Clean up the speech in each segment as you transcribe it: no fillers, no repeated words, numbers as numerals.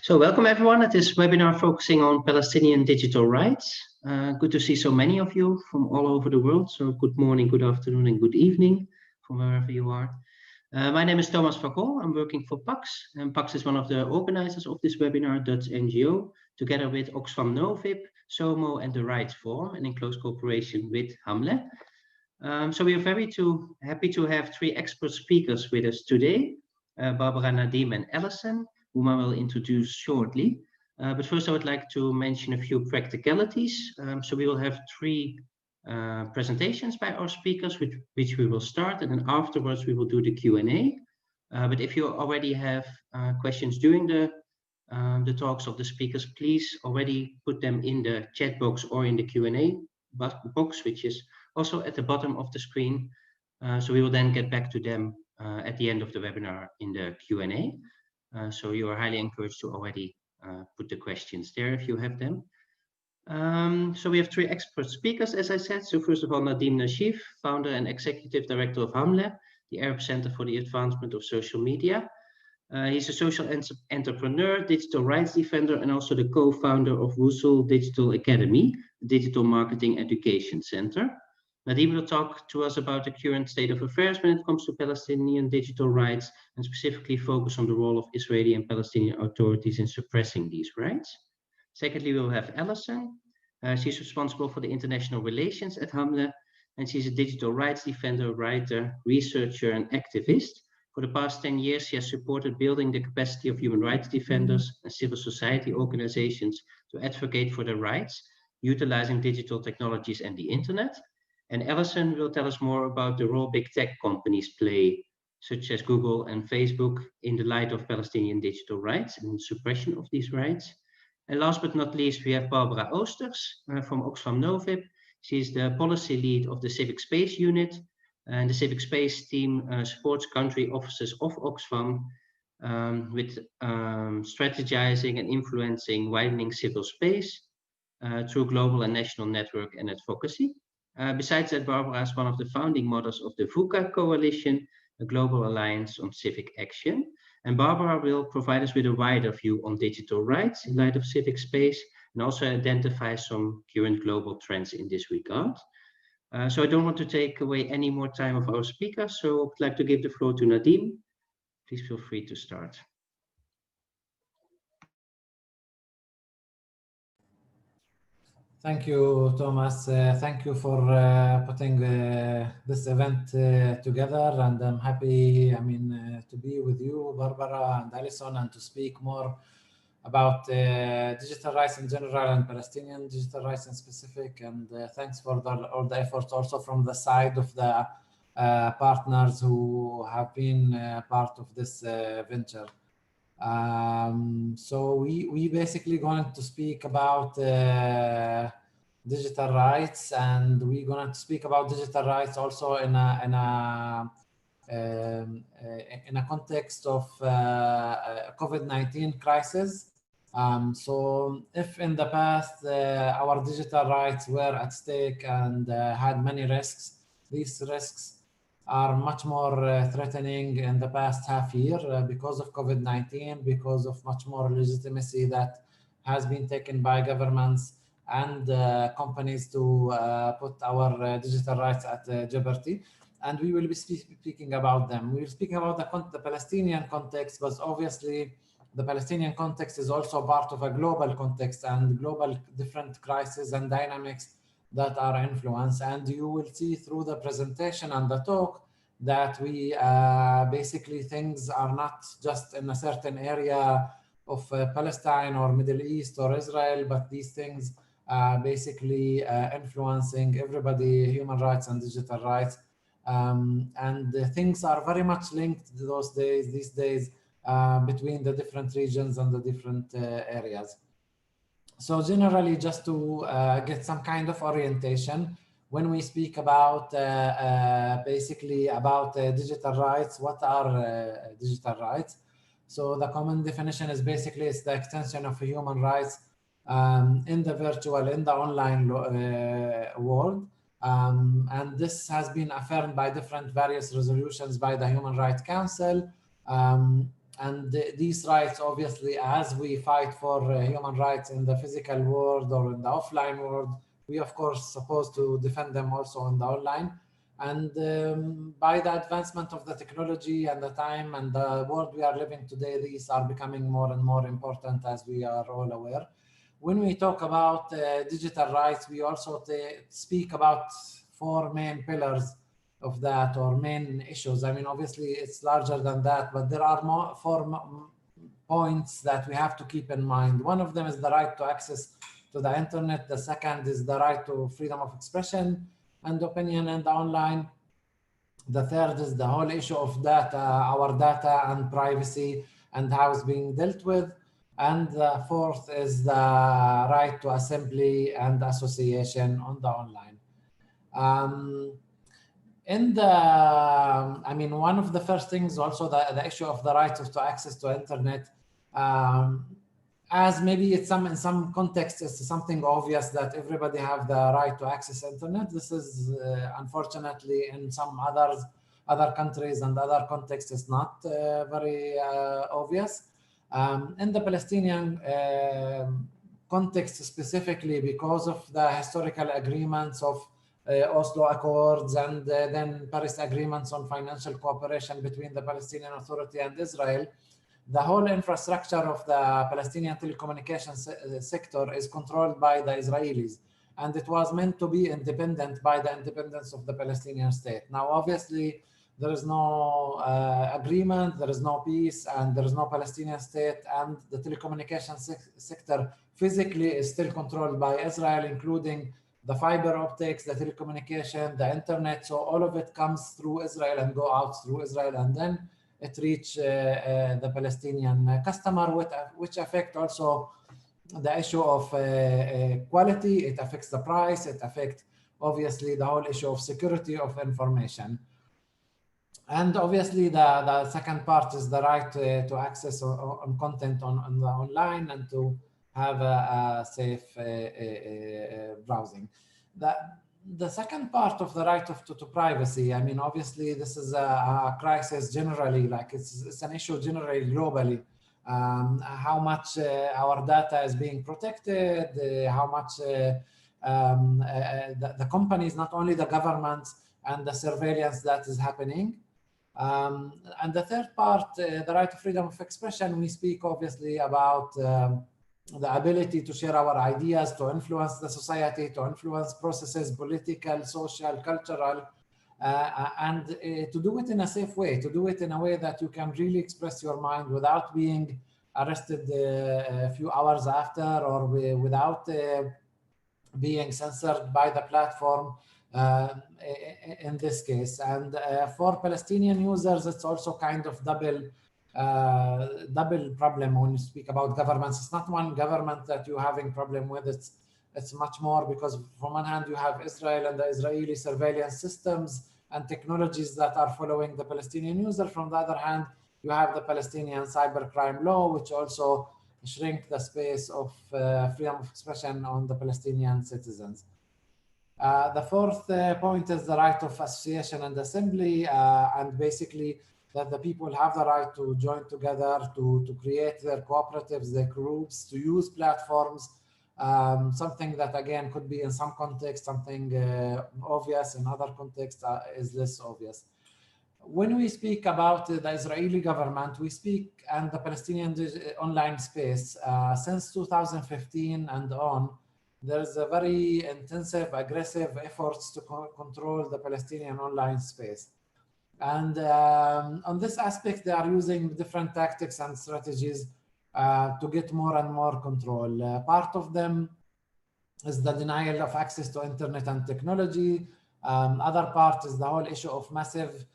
So welcome everyone at this webinar focusing on Palestinian digital rights. Good to see so many of you from all over the world. So good morning, good afternoon and good evening from wherever you are. My name is Thomas Vakol. I'm working for PAX, and PAX is one of the organizers of this webinar, Dutch NGO, together with Oxfam Novib, Somo and the Rights Forum, and in close cooperation with Hamle. So we are very happy to have three expert speakers with us today, Barbara, Nadim and Alison, whom I will introduce shortly. But first I would like to mention a few practicalities. So we will have three presentations by our speakers, which we will start, and then afterwards we will do the Q&A. But if you already have questions during the talks of the speakers, please already put them in the chat box or in the Q&A box, which is also at the bottom of the screen. So we will then get back to them at the end of the webinar in the Q&A. So you are highly encouraged to already put the questions there if you have them. So we have three expert speakers, as I said. So first of all, Nadim Nashif, founder and executive director of Hamle, the Arab Center for the Advancement of Social Media. He's a social entrepreneur, digital rights defender, and also the co-founder of Wusul Digital Academy, the digital marketing education center. Nadim will talk to us about the current state of affairs when it comes to Palestinian digital rights, and specifically focus on the role of Israeli and Palestinian authorities in suppressing these rights. Secondly, we'll have Alison. She's responsible for the international relations at Hamle, and she's a digital rights defender, writer, researcher, and activist. For the past 10 years, she has supported building the capacity of human rights defenders and civil society organizations to advocate for their rights, utilizing digital technologies and the internet. And Alison will tell us more about the role big tech companies play, such as Google and Facebook, in the light of Palestinian digital rights and suppression of these rights. And last but not least, we have Barbara Oosters from Oxfam Novib. She's the policy lead of the Civic Space Unit. And the Civic Space team supports country offices of Oxfam with strategizing and influencing widening civil space through global and national network and advocacy. Besides that, Barbara is one of the founding mothers of the VUCA Coalition, a global alliance on civic action. And Barbara will provide us with a wider view on digital rights in light of civic space, and also identify some current global trends in this regard. So I don't want to take away any more time of our speakers, so I'd like to give the floor to Nadim. Please feel free to start. Thank you, Thomas. Thank you for putting this event together, and I'm happy, to be with you, Barbara and Alison, and to speak more about digital rights in general and Palestinian digital rights in specific. And thanks for all the efforts also from the side of the partners who have been part of this venture. So we basically going to speak about digital rights, and we're going to speak about digital rights also in a context of COVID-19 crisis. So if in the past our digital rights were at stake and had many risks, these risks are much more threatening in the past half year because of COVID-19, because of much more legitimacy that has been taken by governments and companies to put our digital rights at jeopardy. And we will be speaking about them. We will speak about the Palestinian context, but obviously the Palestinian context is also part of a global context and global different crises and dynamics that are influenced. And you will see through the presentation and the talk that we basically things are not just in a certain area of Palestine or Middle East or Israel, but these things basically influencing everybody, human rights and digital rights. And things are very much linked these days between the different regions and the different areas. So generally, just to get some kind of orientation, when we speak about basically about digital rights, what are digital rights? So the common definition is basically it's the extension of human rights in the virtual, in the online world. And this has been affirmed by different various resolutions by the Human Rights Council. these rights, obviously, as we fight for human rights in the physical world or in the offline world, we of course supposed to defend them also in the online. And by the advancement of the technology and the time and the world we are living today, these are becoming more and more important, as we are all aware. When we talk about digital rights, we also speak about four main pillars of that, or main issues. I mean, obviously it's larger than that, but there are four points that we have to keep in mind. One of them is the right to access to the internet. The second is the right to freedom of expression and opinion in the online. The third is the whole issue of data, our data and privacy, and how it's being dealt with. And the fourth is the right to assembly and association on the online. I mean, one of the first things also the issue of the right to access to internet, as maybe it's in some context, it's something obvious that everybody have the right to access internet. This is unfortunately in some other countries and other contexts is not very obvious. In the Palestinian context specifically, because of the historical agreements of Oslo Accords and then Paris agreements on financial cooperation between the Palestinian Authority and Israel, the whole infrastructure of the Palestinian telecommunications sector is controlled by the Israelis, and it was meant to be independent by the independence of the Palestinian state. Now, obviously, there is no agreement, there is no peace, and there is no Palestinian state, and the telecommunications sector physically is still controlled by Israel, including the fiber optics, the telecommunication, the internet. So all of it comes through Israel and go out through Israel, and then it reach the Palestinian customer, which affect also the issue of quality. It affects the price. It affects obviously the whole issue of security of information. And obviously the second part is the right to access on content on the online and to have a safe browsing. The second part of the right to privacy, I mean, obviously this is a crisis generally, like it's an issue generally globally. How much our data is being protected, how much the companies, not only the governments, and the surveillance that is happening. And the third part, the right to freedom of expression, we speak obviously about the ability to share our ideas, to influence the society, to influence processes, political, social, cultural, and to do it in a safe way, to do it in a way that you can really express your mind without being arrested a few hours after, or without being censored by the platform in this case. And for Palestinian users, it's also kind of double problem when you speak about governments. It's not one government that you're having problem with. It's much more, because from one hand you have Israel and the Israeli surveillance systems and technologies that are following the Palestinian user. From the other hand, you have the Palestinian cybercrime law, which also shrink the space of freedom of expression on the Palestinian citizens. The fourth point is the right of association and assembly, and basically that the people have the right to join together, to create their cooperatives, their groups, to use platforms, something that again could be in some context something obvious, in other contexts is less obvious. When we speak about the Israeli government, we speak and the Palestinian online space since 2015 and on. There's a very intensive, aggressive efforts to control the Palestinian online space. And on this aspect, they are using different tactics and strategies to get more and more control. Part of them is the denial of access to internet and technology. Other part is the whole issue of massive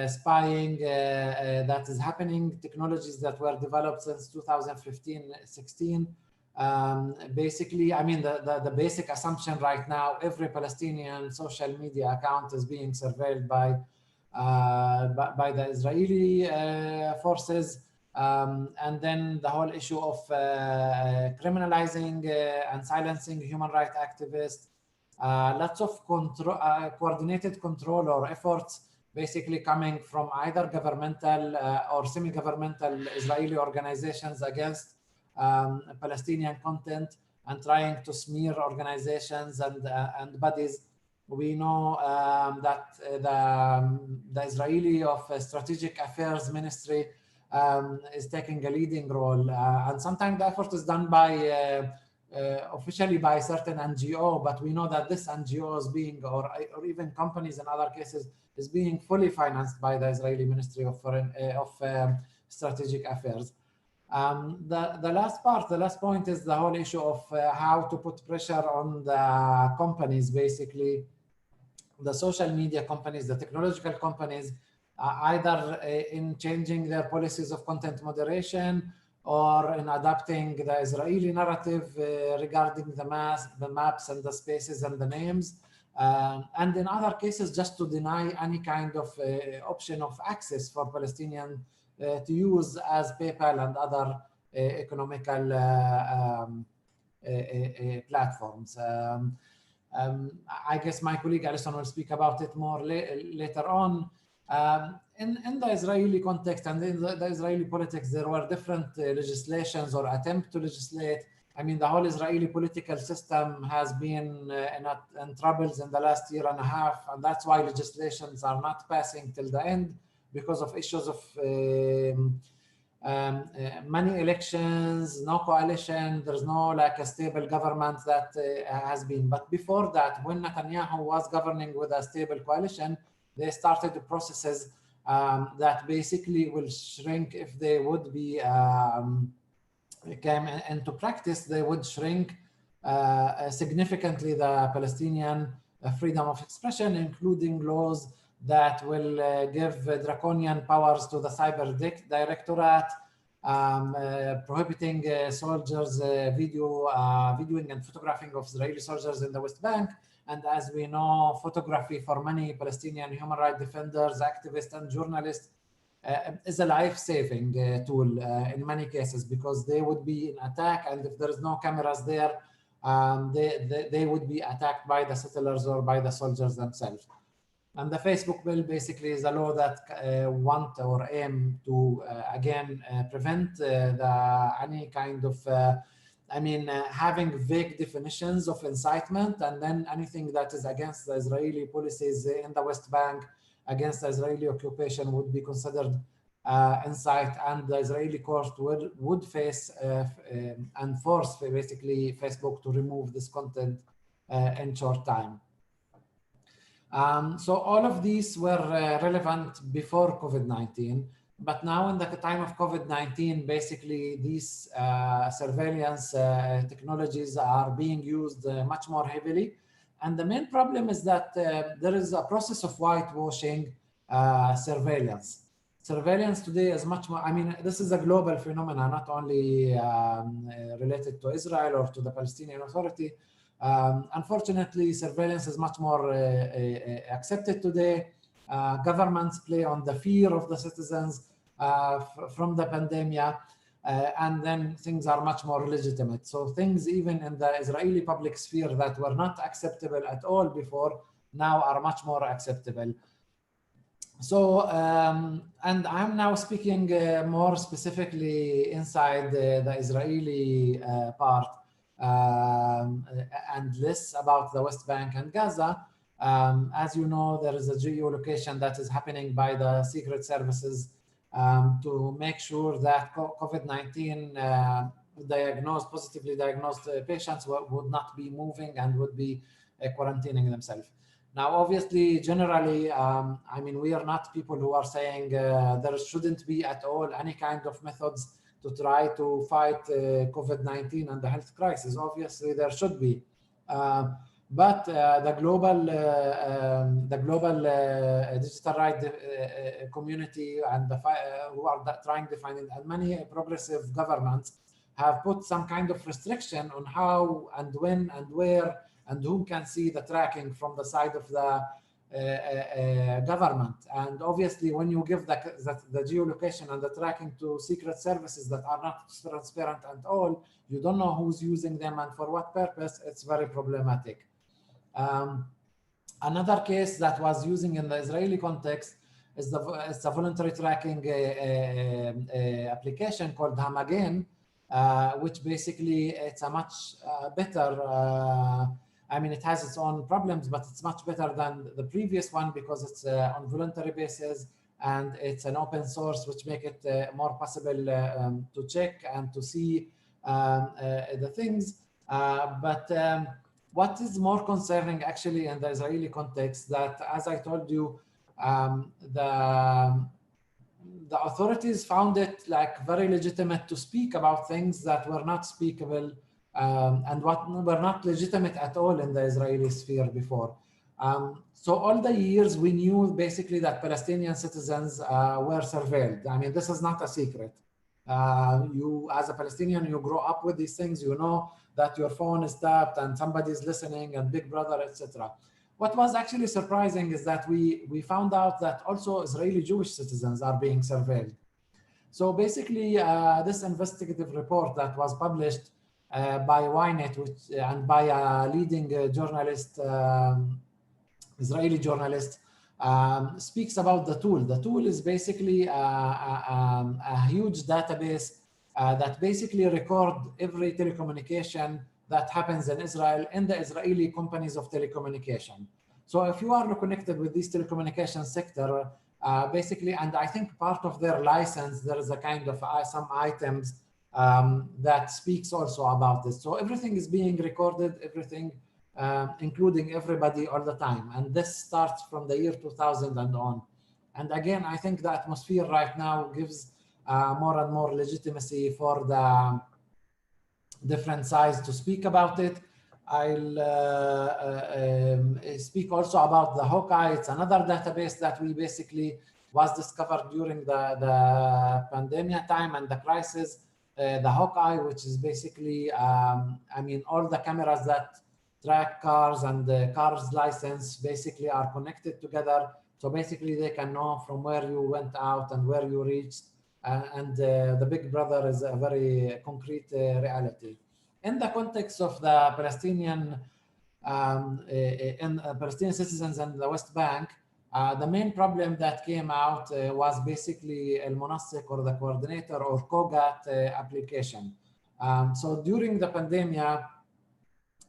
spying that is happening, technologies that were developed since 2015-16. Basically, I mean, the basic assumption right now, every Palestinian social media account is being surveilled by the Israeli forces. And then the whole issue of criminalizing and silencing human rights activists, lots of coordinated control or efforts basically coming from either governmental or semi-governmental Israeli organizations against Palestinian content and trying to smear organizations and bodies. We know that the Israeli Strategic Affairs Ministry is taking a leading role, and sometimes the effort is done by officially by certain NGO, but we know that this NGO is being, or even companies in other cases, is being fully financed by the Israeli Ministry of Strategic Affairs. The last point is the whole issue of how to put pressure on the companies, basically the social media companies, the technological companies, either in changing their policies of content moderation or in adapting the Israeli narrative regarding the maps and the spaces and the names. And in other cases, just to deny any kind of option of access for Palestinian to use as PayPal and other economical platforms. I guess my colleague Alison will speak about it more later on. In the Israeli context and in the Israeli politics, there were different legislations or attempt to legislate. I mean, the whole Israeli political system has been in troubles in the last year and a half, and that's why legislations are not passing till the end because of issues of many elections, no coalition, there's no like a stable government that has been. But before that, when Netanyahu was governing with a stable coalition, they started the processes that basically will shrink if they would be came into practice, they would shrink significantly the Palestinian freedom of expression, including laws that will give draconian powers to the cyber directorate, prohibiting soldiers videoing and photographing of Israeli soldiers in the West Bank. And as we know, photography for many Palestinian human rights defenders, activists, and journalists is a life-saving tool in many cases, because they would be in attack, and if there is no cameras there, they would be attacked by the settlers or by the soldiers themselves. And the Facebook bill basically is a law that want or aim to again prevent any kind of having vague definitions of incitement, and then anything that is against the Israeli policies in the West Bank, against the Israeli occupation, would be considered incite, and the Israeli court would face and force basically Facebook to remove this content in short time. So all of these were relevant before COVID-19, but now in the time of COVID-19, basically these surveillance technologies are being used much more heavily. And the main problem is that there is a process of whitewashing surveillance. Surveillance today is much more, I mean, this is a global phenomenon, not only related to Israel or to the Palestinian Authority. Unfortunately, surveillance is much more accepted today. Governments play on the fear of the citizens from the pandemic, and then things are much more legitimate. So things even in the Israeli public sphere that were not acceptable at all before now are much more acceptable. So, and I'm now speaking more specifically inside the Israeli part, and less about the West Bank and Gaza. As you know, there is a geolocation that is happening by the secret services to make sure that COVID-19 positively diagnosed patients would not be moving and would be quarantining themselves. Now, obviously, generally, I mean, we are not people who are saying there shouldn't be at all any kind of methods to try to fight COVID-19 and the health crisis. Obviously, there should be. But the global digital rights community and who are trying to find it, and many progressive governments have put some kind of restriction on how and when and where and who can see the tracking from the side of the government. And obviously, when you give the geolocation and the tracking to secret services that are not transparent at all, you don't know who's using them and for what purpose. It's very problematic. Another case that was using in the Israeli context is the voluntary tracking application called Hamagen, which basically it's a much better. I mean, it has its own problems, but it's much better than the previous one because it's on voluntary basis and it's an open source, which make it more possible to check and to see the things. But what is more concerning actually in the Israeli context, that as I told you, the authorities found it like very legitimate to speak about things that were not speakable and what were not legitimate at all in the Israeli sphere before. So all the years we knew basically that Palestinian citizens were surveilled. I mean, this is not a secret. You, as a Palestinian, you grow up with these things, you know that your phone is tapped and somebody's listening and Big Brother, etc. What was actually surprising is that we found out that also Israeli Jewish citizens are being surveilled. So basically, this investigative report that was published by Ynet and by a leading journalist, Israeli journalist, speaks about the tool. The tool is basically a huge database that basically record every telecommunication that happens in Israel in the Israeli companies of telecommunication. So if you are connected with this telecommunication sector, basically, and I think part of their license, there is a kind of some items that speaks also about this. So everything is being recorded, everything, including everybody all the time. And this starts from the year 2000 and on. And again, I think the atmosphere right now gives more and more legitimacy for the different sides to speak about it. I'll speak also about the Hawkeye. It's another database that we basically was discovered during the pandemic time and the crisis. The Hawkeye, which is basically, I mean, all the cameras that track cars and the car's license basically are connected together. So basically they can know from where you went out and where you reached. And the Big Brother is a very concrete reality. In the context of the Palestinian Palestinian citizens in the West Bank, the main problem that came out was basically El Munassiq, or the coordinator, or COGAT application. So during the pandemic,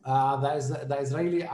the Israeli,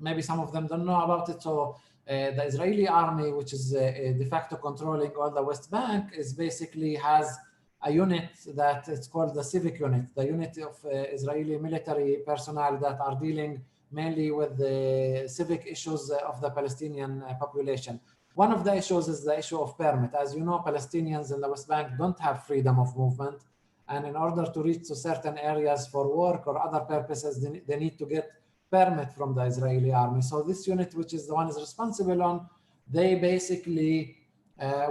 maybe some of them don't know about it. So the Israeli army, which is de facto controlling all the West Bank, is basically has a unit that it's called the civic unit, the unit of Israeli military personnel that are dealing mainly with the civic issues of the Palestinian population. One of the issues is the issue of permit. As you know, Palestinians in the West Bank don't have freedom of movement. And in order to reach to certain areas for work or other purposes, they need to get permit from the Israeli army. So this unit, which is the one is responsible on, they basically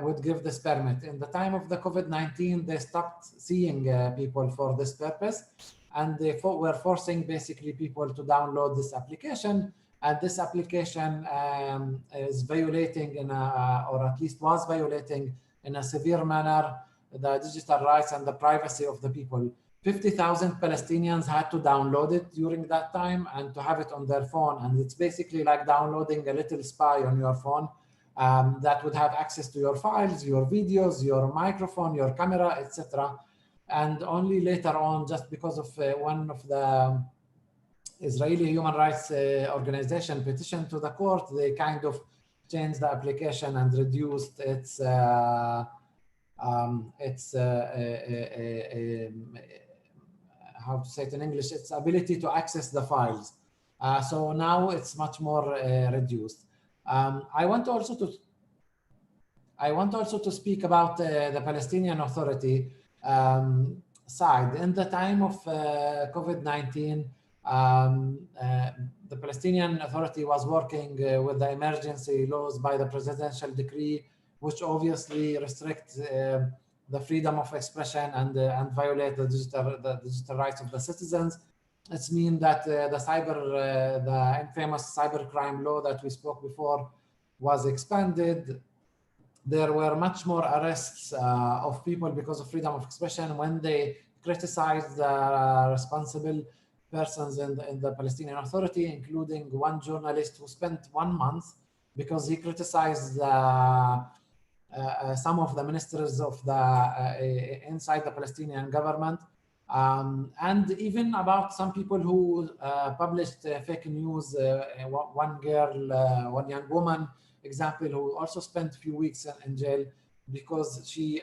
would give this permit. In the time of the COVID-19, they stopped seeing people for this purpose, and they were forcing basically people to download this application. And this application is violating or at least was violating in a severe manner the digital rights and the privacy of the people. 50,000 Palestinians had to download it during that time and to have it on their phone. And it's basically like downloading a little spy on your phone that would have access to your files, your videos, your microphone, your camera, etc. And only later on, just because of one of the Israeli human rights organization petition to the court, they kind of changed the application and reduced its how to say it in English, its ability to access the files. So now it's much more reduced. I want also to speak about the Palestinian Authority side. In the time of COVID-19, the Palestinian Authority was working with the emergency laws by the presidential decree, which obviously restrict the freedom of expression and violate the digital rights of the citizens. It's mean that the infamous cybercrime law that we spoke before was expanded. There were much more arrests of people because of freedom of expression when they criticized the responsible persons in the Palestinian Authority, including one journalist who spent 1 month because he criticized some of the ministers of the inside the Palestinian government, and even about some people who published fake news. One girl, one young woman, example, who also spent a few weeks in jail because she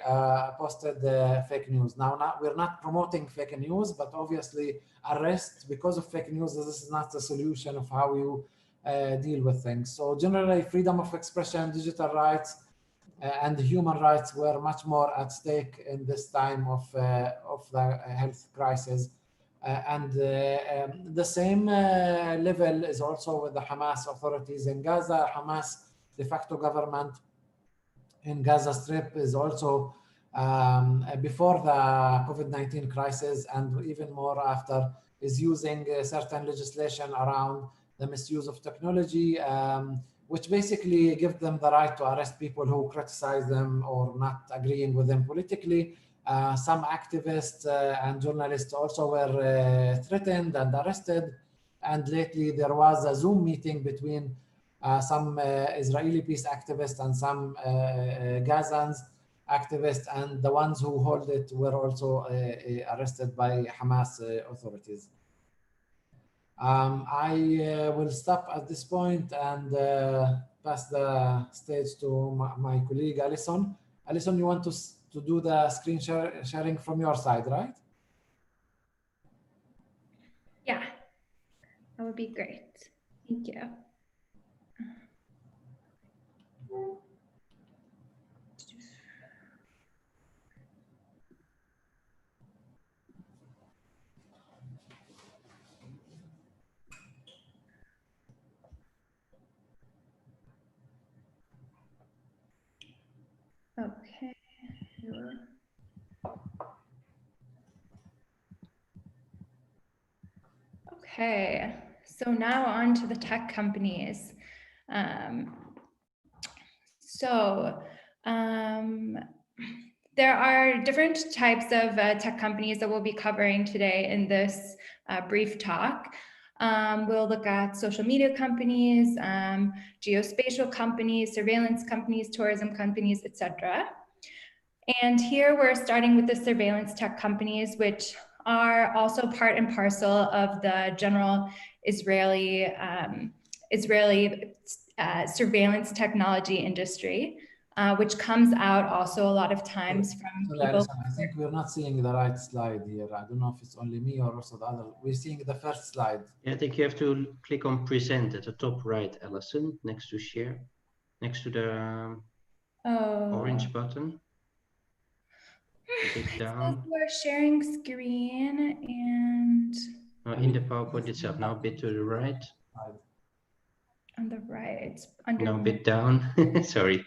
posted fake news. Now, we're not promoting fake news, but obviously arrest because of fake news, this is not the solution of how you deal with things. So generally, freedom of expression, digital rights, and human rights were much more at stake in this time of the health crisis. The same level is also with the Hamas authorities in Gaza. Hamas de facto government in Gaza Strip is also before the COVID-19 crisis, and even more after, is using certain legislation around the misuse of technology, which basically give them the right to arrest people who criticize them or not agreeing with them politically. Some activists and journalists also were threatened and arrested. And lately there was a Zoom meeting between some Israeli peace activists and some Gazans activists, and the ones who hold it were also arrested by Hamas authorities. I will stop at this point and pass the stage to my colleague Alison. Alison, you want to do the screen sharing from your side, right? Yeah, that would be great. Thank you. Okay. Okay, so now on to the tech companies. There are different types of tech companies that we'll be covering today in this brief talk. We'll look at social media companies, geospatial companies, surveillance companies, tourism companies, etc. And here we're starting with the surveillance tech companies, which are also part and parcel of the general Israeli surveillance technology industry, which comes out also a lot of times from Sorry, people. Alison, I think we're not seeing the right slide here. I don't know if it's only me or also the other. We're seeing the first slide. Yeah, I think you have to click on present at the top right, Alison, next to share, next to the orange button. A bit down. We're sharing screen and in the PowerPoint itself. Now a bit to the right. On the right. No, a bit down. Sorry. Okay.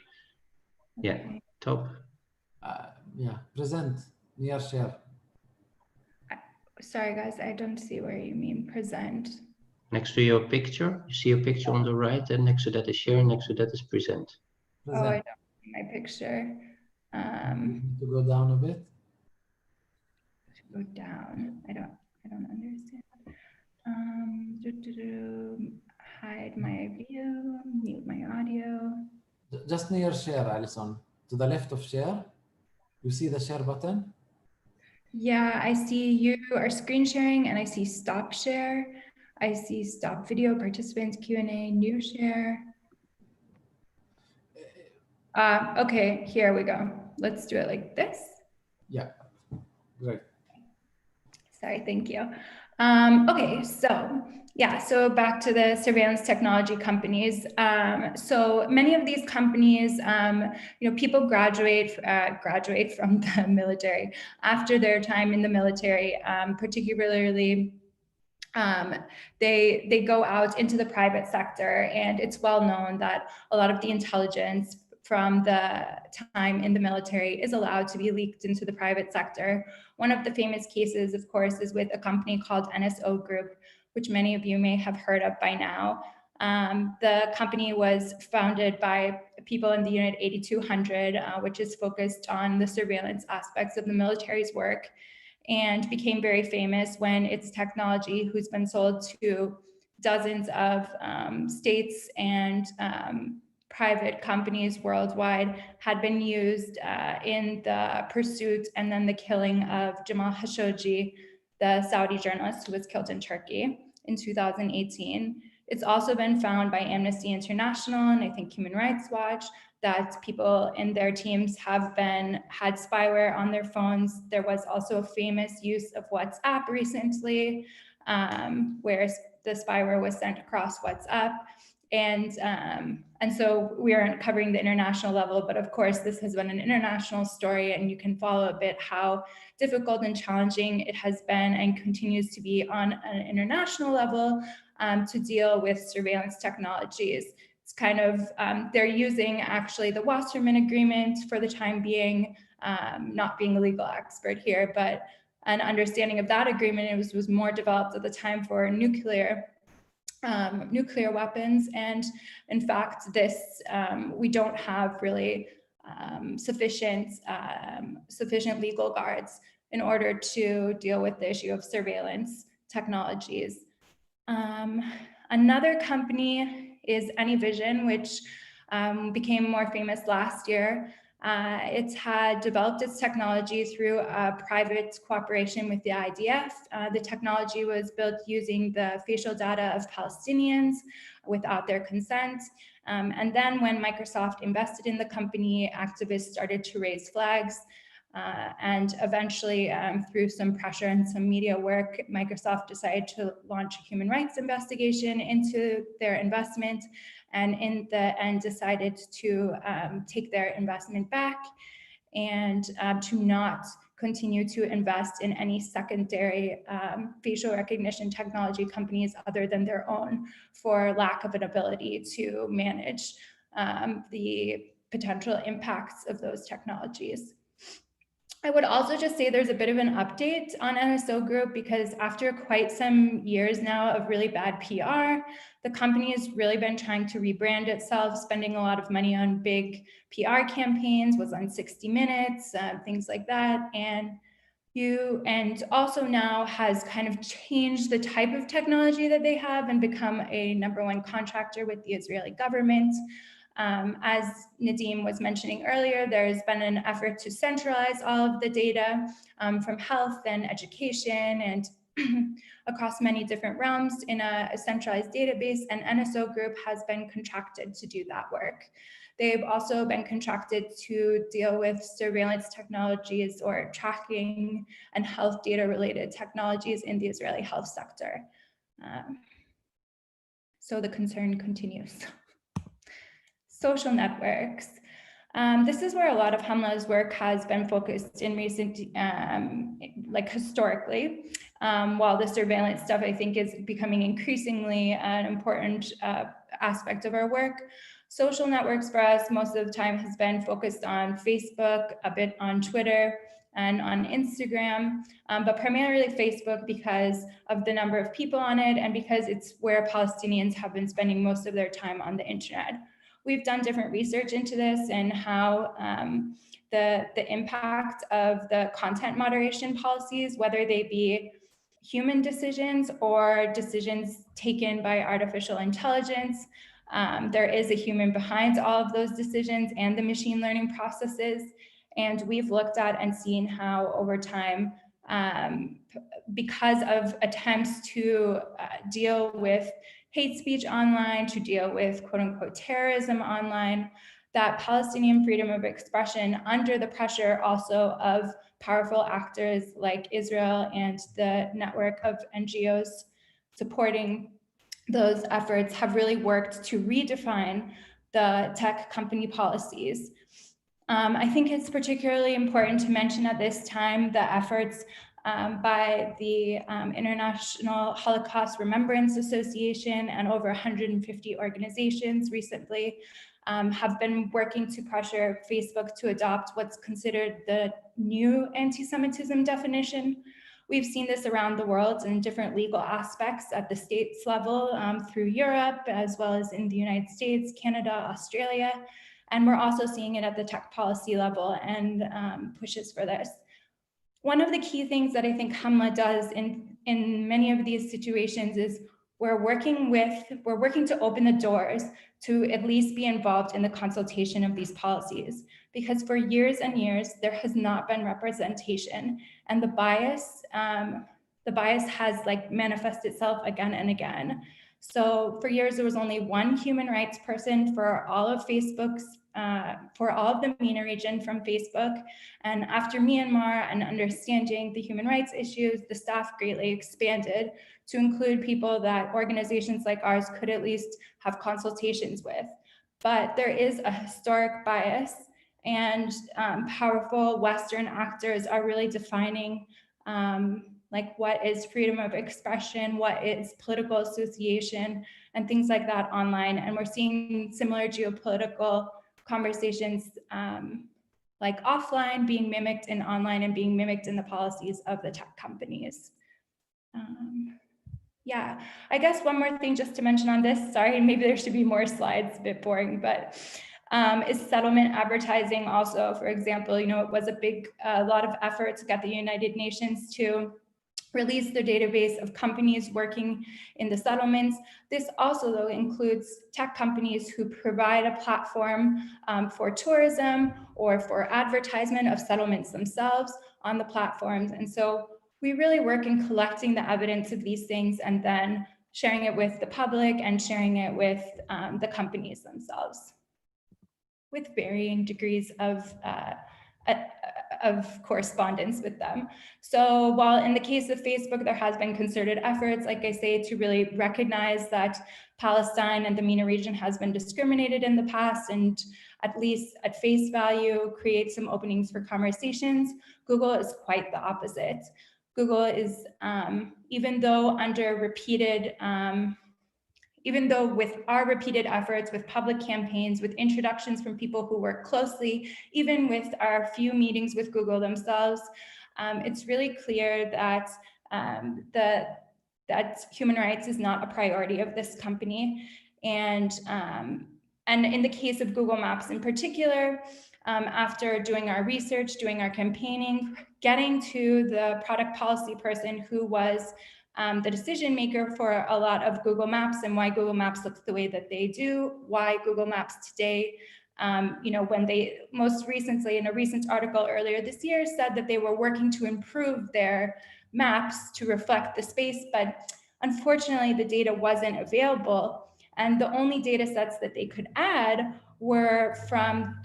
Yeah, top. Yeah, present, near share. Sorry, guys, I don't see where you mean present. Next to your picture, you see your picture on the right, and next to that is share, next to that is present. Oh, I don't see my picture. To go down a bit. Go down. I don't understand. Hide my view, mute my audio. Just near share, Alison. To the left of share, you see the share button? Yeah, I see you are screen sharing and I see stop share. I see stop video, participants, Q&A, new share. Okay, here we go. Let's do it like this. Yeah, great. Sorry, thank you. Okay, so back to the surveillance technology companies. So many of these companies, people graduate from the military after their time in the military, particularly. They go out into the private sector, and it's well known that a lot of the intelligence from the time in the military is allowed to be leaked into the private sector. One of the famous cases, of course, is with a company called NSO Group, which many of you may have heard of by now. The company was founded by people in the Unit 8200, which is focused on the surveillance aspects of the military's work, and became very famous when its technology, who's been sold to dozens of states and private companies worldwide had been used in the pursuit and then the killing of Jamal Khashoggi, the Saudi journalist who was killed in Turkey in 2018. It's also been found by Amnesty International and I think Human Rights Watch that people in their teams have had spyware on their phones. There was also a famous use of WhatsApp recently, where the spyware was sent across WhatsApp. And so we aren't covering the international level, but of course this has been an international story, and you can follow a bit how difficult and challenging it has been and continues to be on an international level to deal with surveillance technologies. It's kind of, they're using actually the Wasserman Agreement for the time being, not being a legal expert here, but an understanding of that agreement was more developed at the time for nuclear weapons. And in fact, we don't have really sufficient legal guards in order to deal with the issue of surveillance technologies. Another company is AnyVision, which became more famous last year. It had developed its technology through a private cooperation with the IDF. The technology was built using the facial data of Palestinians without their consent. And then when Microsoft invested in the company, activists started to raise flags. And eventually, through some pressure and some media work, Microsoft decided to launch a human rights investigation into their investment, and in the end decided to take their investment back and to not continue to invest in any secondary facial recognition technology companies other than their own, for lack of an ability to manage the potential impacts of those technologies. I would also just say there's a bit of an update on NSO Group, because after quite some years now of really bad PR, the company has really been trying to rebrand itself, spending a lot of money on big PR campaigns, was on 60 Minutes, things like that. And also now has kind of changed the type of technology that they have and become a #1 contractor with the Israeli government. As Nadim was mentioning earlier, there's been an effort to centralize all of the data from health and education and across many different realms in a centralized database, and NSO Group has been contracted to do that work. They've also been contracted to deal with surveillance technologies or tracking and health data related technologies in the Israeli health sector. So the concern continues. Social networks. This is where a lot of Hamla's work has been focused in recent, historically, while the surveillance stuff I think is becoming increasingly an important aspect of our work. Social networks for us most of the time has been focused on Facebook, a bit on Twitter, and on Instagram, but primarily Facebook because of the number of people on it and because it's where Palestinians have been spending most of their time on the internet. We've done different research into this and how the impact of the content moderation policies, whether they be human decisions or decisions taken by artificial intelligence. There is a human behind all of those decisions and the machine learning processes. And we've looked at and seen how over time, because of attempts to deal with hate speech online, to deal with quote unquote terrorism online, that Palestinian freedom of expression under the pressure also of powerful actors like Israel and the network of NGOs supporting those efforts have really worked to redefine the tech company policies. I think it's particularly important to mention at this time the efforts by the International Holocaust Remembrance Association and over 150 organizations recently have been working to pressure Facebook to adopt what's considered the new anti-Semitism definition. We've seen this around the world in different legal aspects at the states level through Europe, as well as in the United States, Canada, Australia. And we're also seeing it at the tech policy level and pushes for this. One of the key things that I think Hamla does in many of these situations is we're working to open the doors to at least be involved in the consultation of these policies, because for years and years, there has not been representation, and the bias has like manifested itself again and again. So for years, there was only one human rights person for all of Facebook's, for all of the MENA region from Facebook. And after Myanmar and understanding the human rights issues, the staff greatly expanded to include people that organizations like ours could at least have consultations with. But there is a historic bias, and powerful Western actors are really defining like what is freedom of expression, what is political association, and things like that online. And we're seeing similar geopolitical conversations like offline being mimicked in online and being mimicked in the policies of the tech companies. Yeah, I guess one more thing just to mention on this, sorry, maybe there should be more slides, a bit boring, but is settlement advertising also. For example, it was a lot of effort to get the United Nations to release their database of companies working in the settlements. This also, though, includes tech companies who provide a platform for tourism or for advertisement of settlements themselves on the platforms. And so we really work in collecting the evidence of these things and then sharing it with the public and sharing it with the companies themselves, with varying degrees of correspondence with them. So while in the case of Facebook, there has been concerted efforts, like I say, to really recognize that Palestine and the MENA region has been discriminated in the past, and at least at face value, create some openings for conversations, Google is quite the opposite. Google is, even though with our repeated efforts, with public campaigns, with introductions from people who work closely, even with our few meetings with Google themselves, it's really clear that that human rights is not a priority of this company. And in the case of Google Maps in particular, after doing our research, doing our campaigning, getting to the product policy person who was the decision maker for a lot of Google Maps and why Google Maps looks the way that they do, why Google Maps today, when they most recently in a recent article earlier this year said that they were working to improve their maps to reflect the space, but unfortunately the data wasn't available. And the only data sets that they could add were from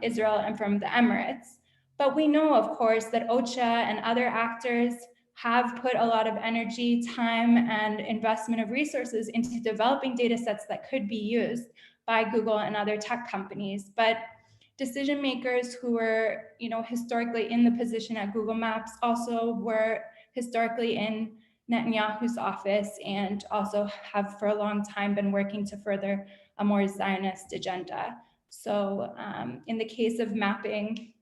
Israel and from the Emirates. But we know, of course, that OCHA and other actors have put a lot of energy, time, and investment of resources into developing data sets that could be used by Google and other tech companies. But decision makers who were, historically in the position at Google Maps also were historically in Netanyahu's office and also have for a long time been working to further a more Zionist agenda. So in the case of mapping,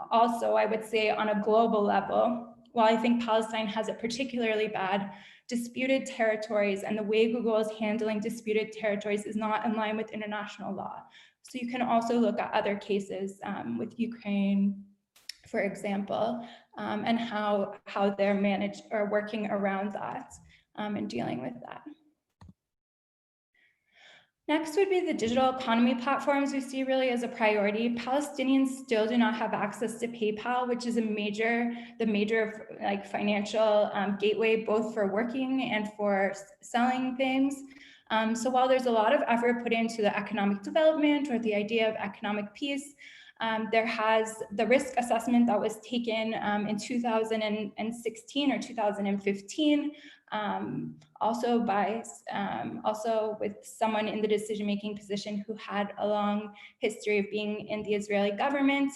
also I would say on a global level, while I think Palestine has it particularly bad, disputed territories and the way Google is handling disputed territories is not in line with international law. So you can also look at other cases with Ukraine, for example, and how they're managed or working around that and dealing with that. Next would be the digital economy platforms we see really as a priority. Palestinians still do not have access to PayPal, which is the major like financial gateway, both for working and for selling things. So while there's a lot of effort put into the economic development or the idea of economic peace, there has the risk assessment that was taken in 2016 or 2015, also with someone in the decision-making position who had a long history of being in the Israeli government,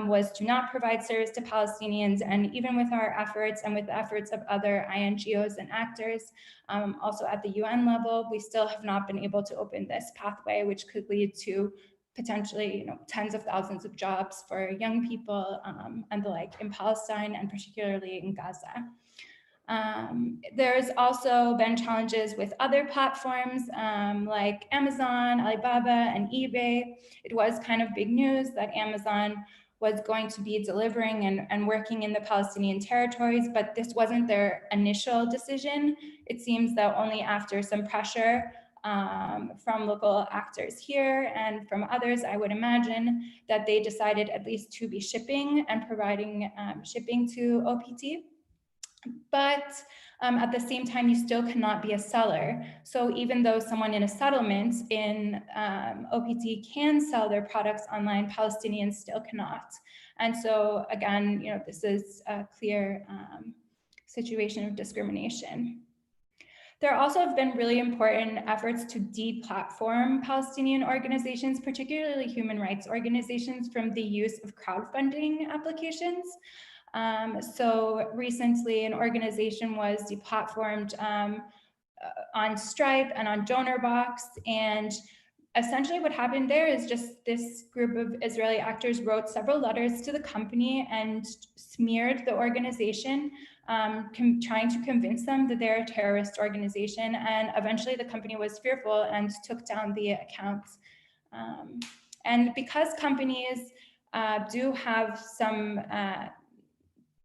was to not provide service to Palestinians. And even with our efforts and with the efforts of other INGOs and actors, also at the UN level, we still have not been able to open this pathway, which could lead to potentially tens of thousands of jobs for young people and the like in Palestine and particularly in Gaza. There's also been challenges with other platforms like Amazon, Alibaba, and eBay. It was kind of big news that Amazon was going to be delivering and working in the Palestinian territories, but this wasn't their initial decision. It seems that only after some pressure from local actors here and from others, I would imagine, that they decided at least to be shipping and providing shipping to OPT. But at the same time, you still cannot be a seller. So even though someone in a settlement in OPT can sell their products online, Palestinians still cannot. And so again, you know, this is a clear situation of discrimination. There also have been really important efforts to deplatform Palestinian organizations, particularly human rights organizations, from the use of crowdfunding applications. So recently, an organization was deplatformed on Stripe and on DonorBox, and essentially what happened there is just this group of Israeli actors wrote several letters to the company and smeared the organization, trying to convince them that they're a terrorist organization. And eventually the company was fearful and took down the accounts. And because companies do have some,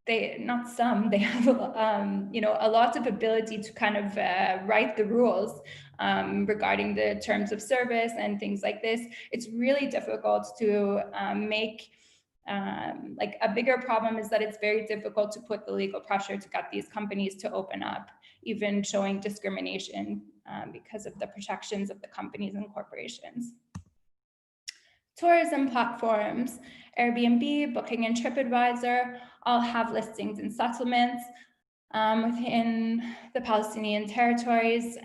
they have you know, a lot of ability to kind of write the rules regarding the terms of service and things like this. It's really difficult to make like a bigger problem is that it's very difficult to put the legal pressure to get these companies to open up, even showing discrimination because of the protections of the companies and corporations. Tourism platforms, Airbnb, Booking, and TripAdvisor all have listings in settlements within the Palestinian territories.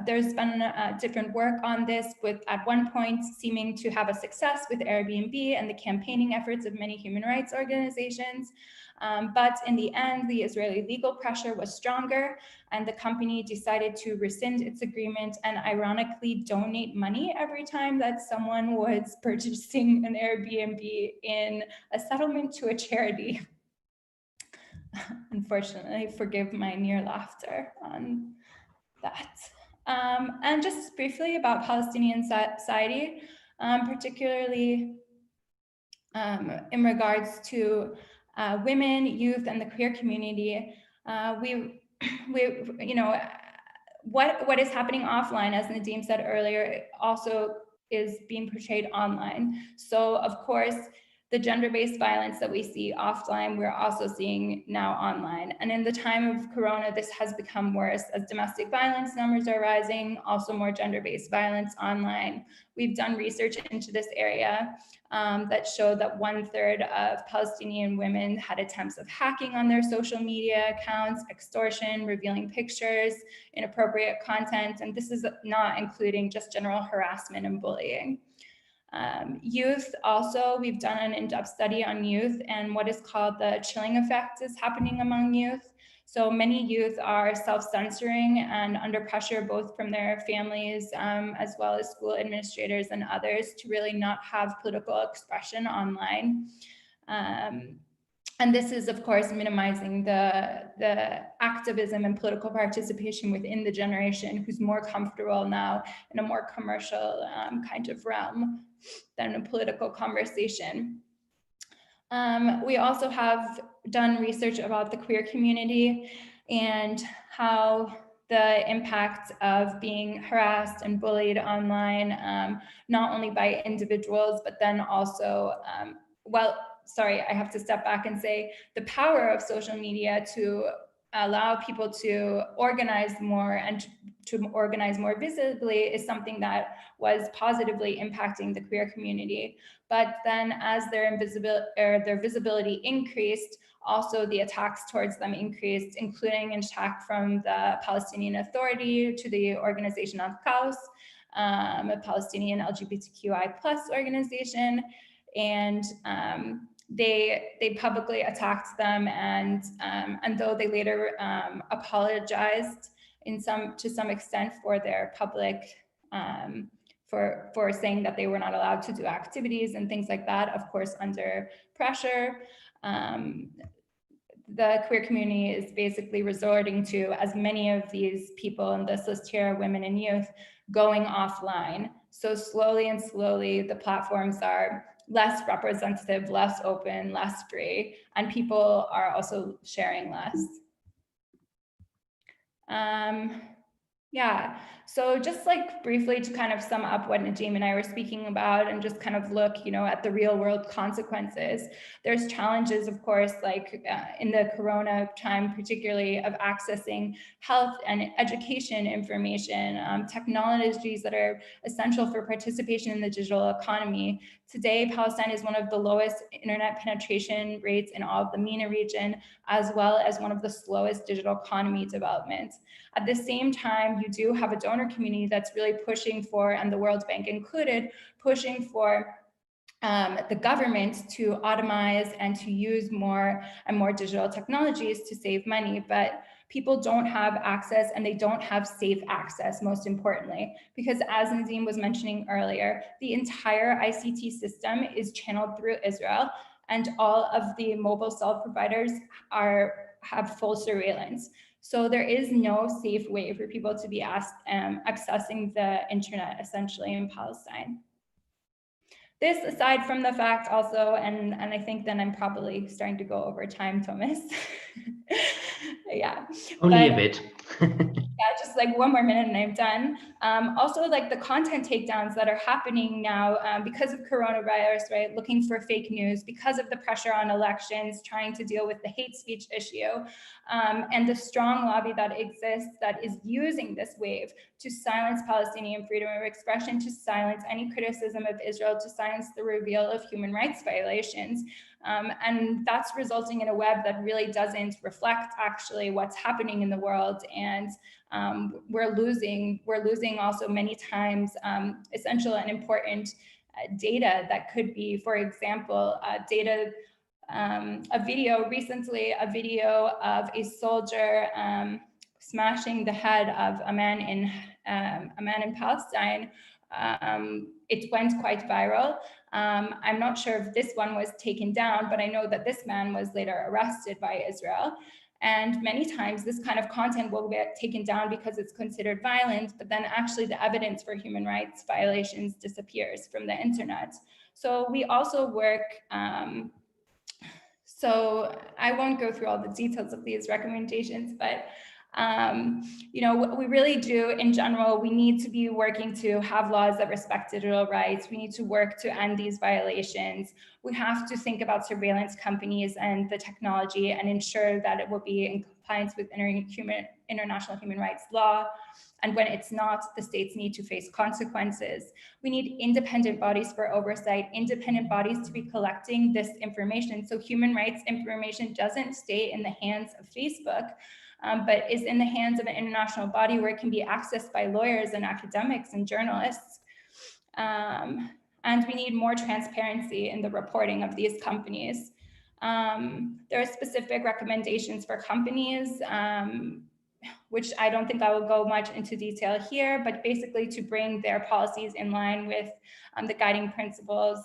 There's been different work on this, with at one point seeming to have a success with Airbnb and the campaigning efforts of many human rights organizations. But in the end, the Israeli legal pressure was stronger, and the company decided to rescind its agreement and ironically donate money every time that someone was purchasing an Airbnb in a settlement to a charity. Unfortunately, forgive my near laughter on that. And just briefly about Palestinian Society, particularly in regards to women, youth, and the queer community. We you know, what is happening offline, as Nadim said earlier, also is being portrayed online. So of course, the gender-based violence that we see offline, we're also seeing now online. And in the time of Corona, this has become worse as domestic violence numbers are rising, also more gender-based violence online. We've done research into this area that showed that 1/3 of Palestinian women had attempts of hacking on their social media accounts, extortion, revealing pictures, inappropriate content, and this is not including just general harassment and bullying. Youth also, we've done an in-depth study on youth, and what is called the chilling effect is happening among youth. So many youth are self-censoring and under pressure both from their families as well as school administrators and others to really not have political expression online. And this is, of course, minimizing the activism and political participation within the generation who's more comfortable now in a more commercial kind of realm than a political conversation. We also have done research about the queer community and how the impact of being harassed and bullied online, not only by individuals, but then also, sorry, I have to step back and say the power of social media to allow people to organize more and to organize more visibly is something that was positively impacting the queer community. But then as their visibility increased, also the attacks towards them increased, including an attack from the Palestinian Authority to the organization Al-Qaus, a Palestinian LGBTQI+ organization, and they publicly attacked them, and though they later apologized to some extent for their public for saying that they were not allowed to do activities and things like that, of course under pressure, the queer community is basically resorting to, as many of these people in this list here, women and youth, going offline. So slowly and slowly, the platforms are less representative, less open, less free, and people are also sharing less. Yeah, so just like briefly to kind of sum up what Nadim and I were speaking about and just kind of look, at the real world consequences. There's challenges, of course, like in the Corona time, particularly of accessing health and education information, technologies that are essential for participation in the digital economy. Today, Palestine is one of the lowest internet penetration rates in all of the MENA region, as well as one of the slowest digital economy development. At the same time, you do have a donor community that's really pushing for, and the World Bank included, pushing for the government to automize and to use more and more digital technologies to save money. But people don't have access, and they don't have safe access, most importantly, because as Nadim was mentioning earlier, the entire ICT system is channeled through Israel, and all of the mobile cell providers have full surveillance. So there is no safe way for people to be accessing the internet, essentially, in Palestine. This aside from the fact also, and I think then I'm probably starting to go over time, Thomas. Yeah. Only a bit. Yeah, just like one more minute and I'm done. Also, like the content takedowns that are happening now because of coronavirus, right? Looking for fake news, because of the pressure on elections, trying to deal with the hate speech issue, and the strong lobby that exists that is using this wave to silence Palestinian freedom of expression, to silence any criticism of Israel, to silence the reveal of human rights violations. And that's resulting in a web that really doesn't reflect actually what's happening in the world. And we're losing also many times essential and important data that could be, for example, data, a video of a soldier smashing the head of a man in Palestine. It went quite viral. I'm not sure if this one was taken down, but I know that this man was later arrested by Israel. And many times this kind of content will get taken down because it's considered violent, but then actually the evidence for human rights violations disappears from the internet. So we also work, so I won't go through all the details of these recommendations, but what we really do in general, we need to be working to have laws that respect digital rights. We need to work to end these violations. We have to think about surveillance companies and the technology and ensure that it will be in compliance with international human rights law. And when it's not, the states need to face consequences. We need independent bodies for oversight, independent bodies to be collecting this information. So human rights information doesn't stay in the hands of Facebook, but is in the hands of an international body where it can be accessed by lawyers and academics and journalists. And we need more transparency in the reporting of these companies. There are specific recommendations for companies, which I don't think I will go much into detail here, but basically to bring their policies in line with the guiding principles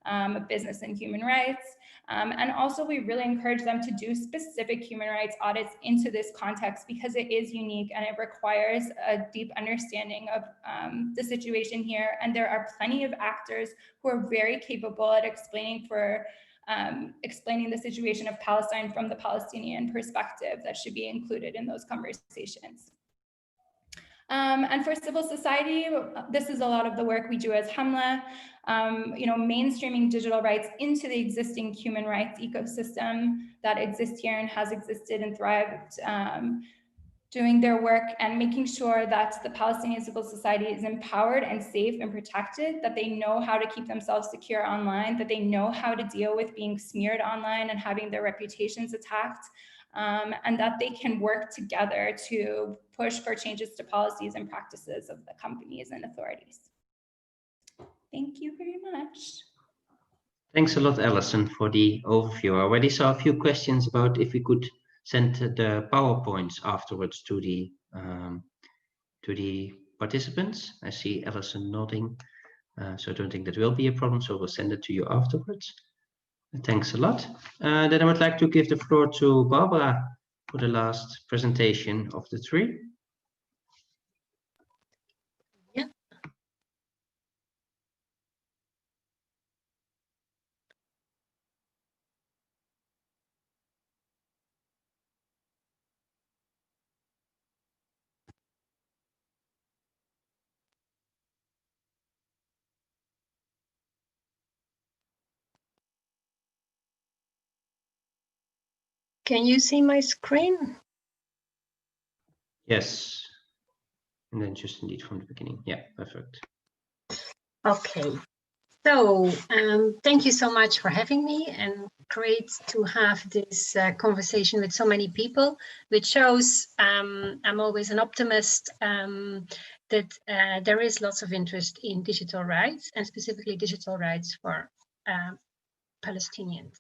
of business and human rights. And also we really encourage them to do specific human rights audits into this context because it is unique and it requires a deep understanding of the situation here. And there are plenty of actors who are very capable at explaining the situation of Palestine from the Palestinian perspective that should be included in those conversations. And for civil society, this is a lot of the work we do as Hamla, mainstreaming digital rights into the existing human rights ecosystem that exists here and has existed and thrived, doing their work and making sure that the Palestinian civil society is empowered and safe and protected, that they know how to keep themselves secure online, that they know how to deal with being smeared online and having their reputations attacked, and that they can work together to push for changes to policies and practices of the companies and authorities. Thank you very much. Thanks a lot, Alison, for the overview. I already saw a few questions about if we could send the PowerPoints afterwards to the participants. I see Alison nodding, so I don't think that will be a problem. So we'll send it to you afterwards. Thanks a lot. Then I would like to give the floor to Barbara for the last presentation of the three. Yeah. Can you see my screen? Yes. And then just indeed from the beginning. Yeah, perfect. Okay. So thank you so much for having me, and great to have this conversation with so many people, which shows I'm always an optimist, that there is lots of interest in digital rights, and specifically digital rights for Palestinians.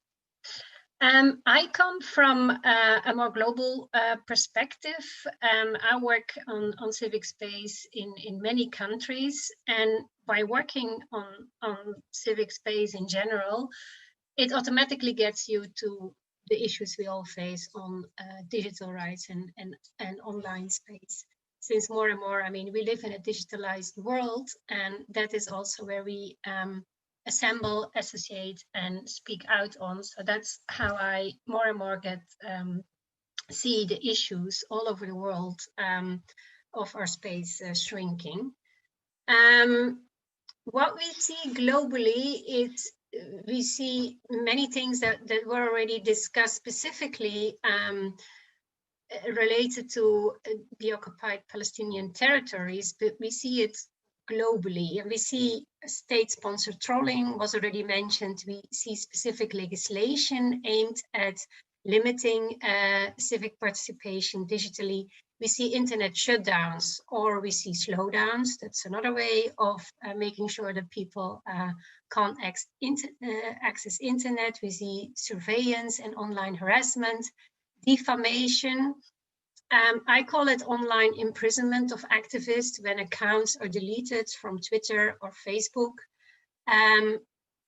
I come from a more global perspective. I work on civic space in many countries, and by working on civic space in general, it automatically gets you to the issues we all face on digital rights and online space. Since more and more, I mean, we live in a digitalized world, and that is also where we assemble, associate, and speak out on. So that's how I more and more get see the issues all over the world of our space shrinking. What we see globally is we see many things that were already discussed, specifically related to the occupied Palestinian territories, but we see it globally, and we see state-sponsored trolling was already mentioned. We see specific legislation aimed at limiting civic participation digitally. We see internet shutdowns, or we see slowdowns. That's another way of making sure that people can't access internet. We see surveillance and online harassment, defamation. I call it online imprisonment of activists when accounts are deleted from Twitter or Facebook.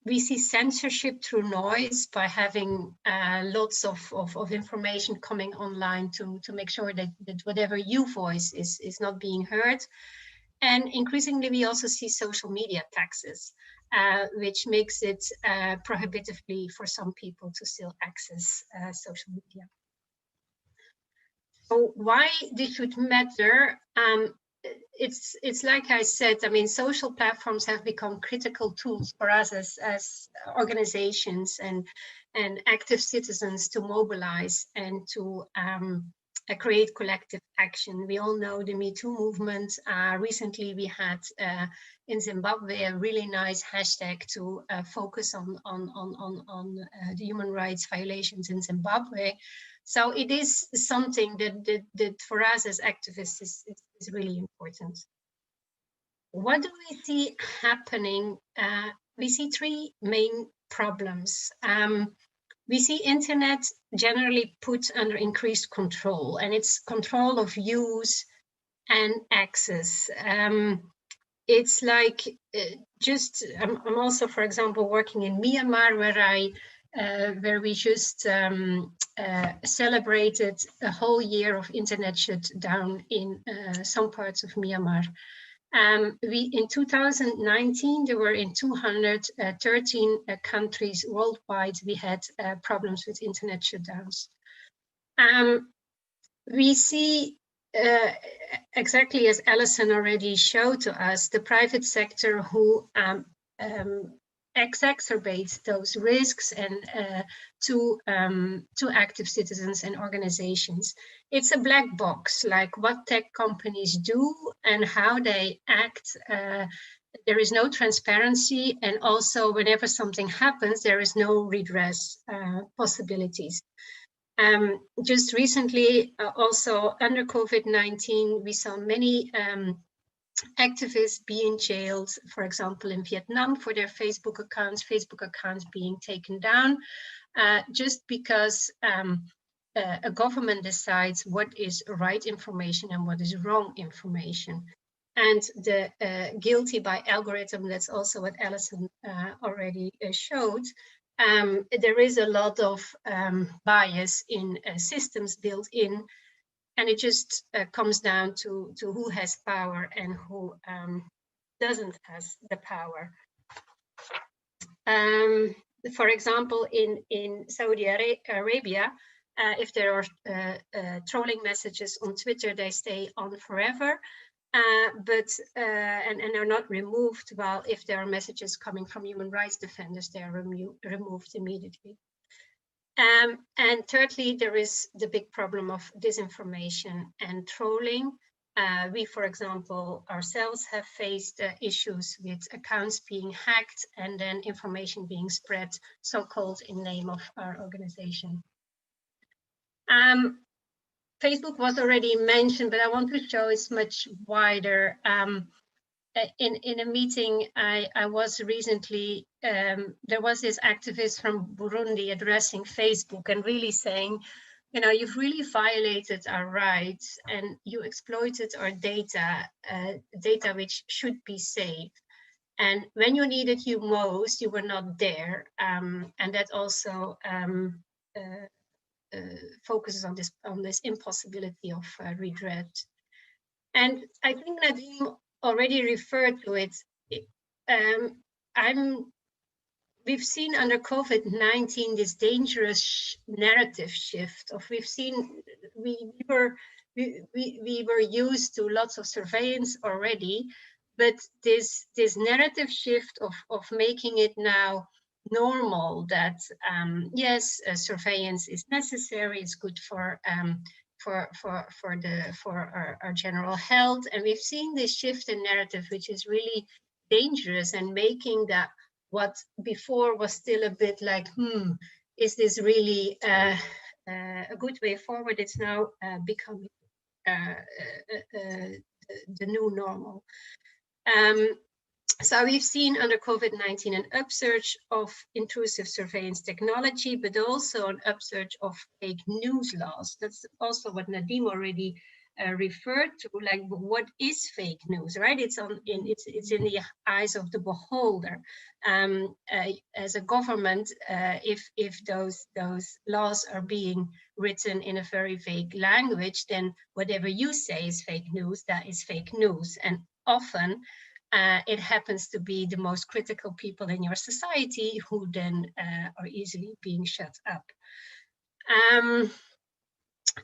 We see censorship through noise by having lots of information coming online to make sure that whatever you voice is not being heard. And increasingly, we also see social media taxes, which makes it prohibitively for some people to still access social media. So why this should matter? It's like I said, I mean, social platforms have become critical tools for us as organizations and active citizens to mobilize and to create collective action. We all know the Me Too movement. Recently, we had in Zimbabwe a really nice hashtag to focus on the human rights violations in Zimbabwe. So it is something that for us as activists is really important. What do we see happening? We see three main problems. We see internet generally put under increased control, and it's control of use and access. It's like I'm also, for example, working in Myanmar, where we just celebrated a whole year of internet shutdown in some parts of Myanmar. In 2019, there were in 213 countries worldwide, we had problems with internet shutdowns. We see exactly as Alison already showed to us, the private sector who exacerbates those risks and to active citizens and organizations. It's a black box, like what tech companies do and how they act. There is no transparency, and also whenever something happens, there is no redress possibilities. Just recently, also under COVID-19, we saw many activists being jailed, for example, in Vietnam for their Facebook accounts being taken down, just because a government decides what is right information and what is wrong information. And the guilty by algorithm, that's also what Alison already showed. There is a lot of bias in systems built in, and it just comes down to who has power and who doesn't has the power. For example, in Saudi Arabia, if there are trolling messages on Twitter, they stay on forever, and are not removed. While if there are messages coming from human rights defenders, they are removed immediately. And thirdly, there is the big problem of disinformation and trolling. We, for example, ourselves have faced issues with accounts being hacked and then information being spread, so-called in name of our organization. Facebook was already mentioned, but I want to show it's much wider. In a meeting I was recently, there was this activist from Burundi addressing Facebook and really saying, you know, you've really violated our rights and you exploited our data, data which should be safe. And when you needed you most, you were not there. And that also focuses on this impossibility of redress. And I think Nadim already referred to it. We've seen under COVID-19 this dangerous narrative shift of we were used to lots of surveillance already, but this narrative shift of making it now normal that yes, surveillance is necessary, it's good for our general health. And we've seen this shift in narrative, which is really dangerous and making that what before was still a bit like, is this really a good way forward? It's now becoming the new normal. So we've seen under COVID-19 an upsurge of intrusive surveillance technology, but also an upsurge of fake news laws. That's also what Nadim already referred to. Like, what is fake news, right? It's in the eyes of the beholder. As a government, if those laws are being written in a very vague language, then whatever you say is fake news. That is fake news, and often. It happens to be the most critical people in your society who then are easily being shut up.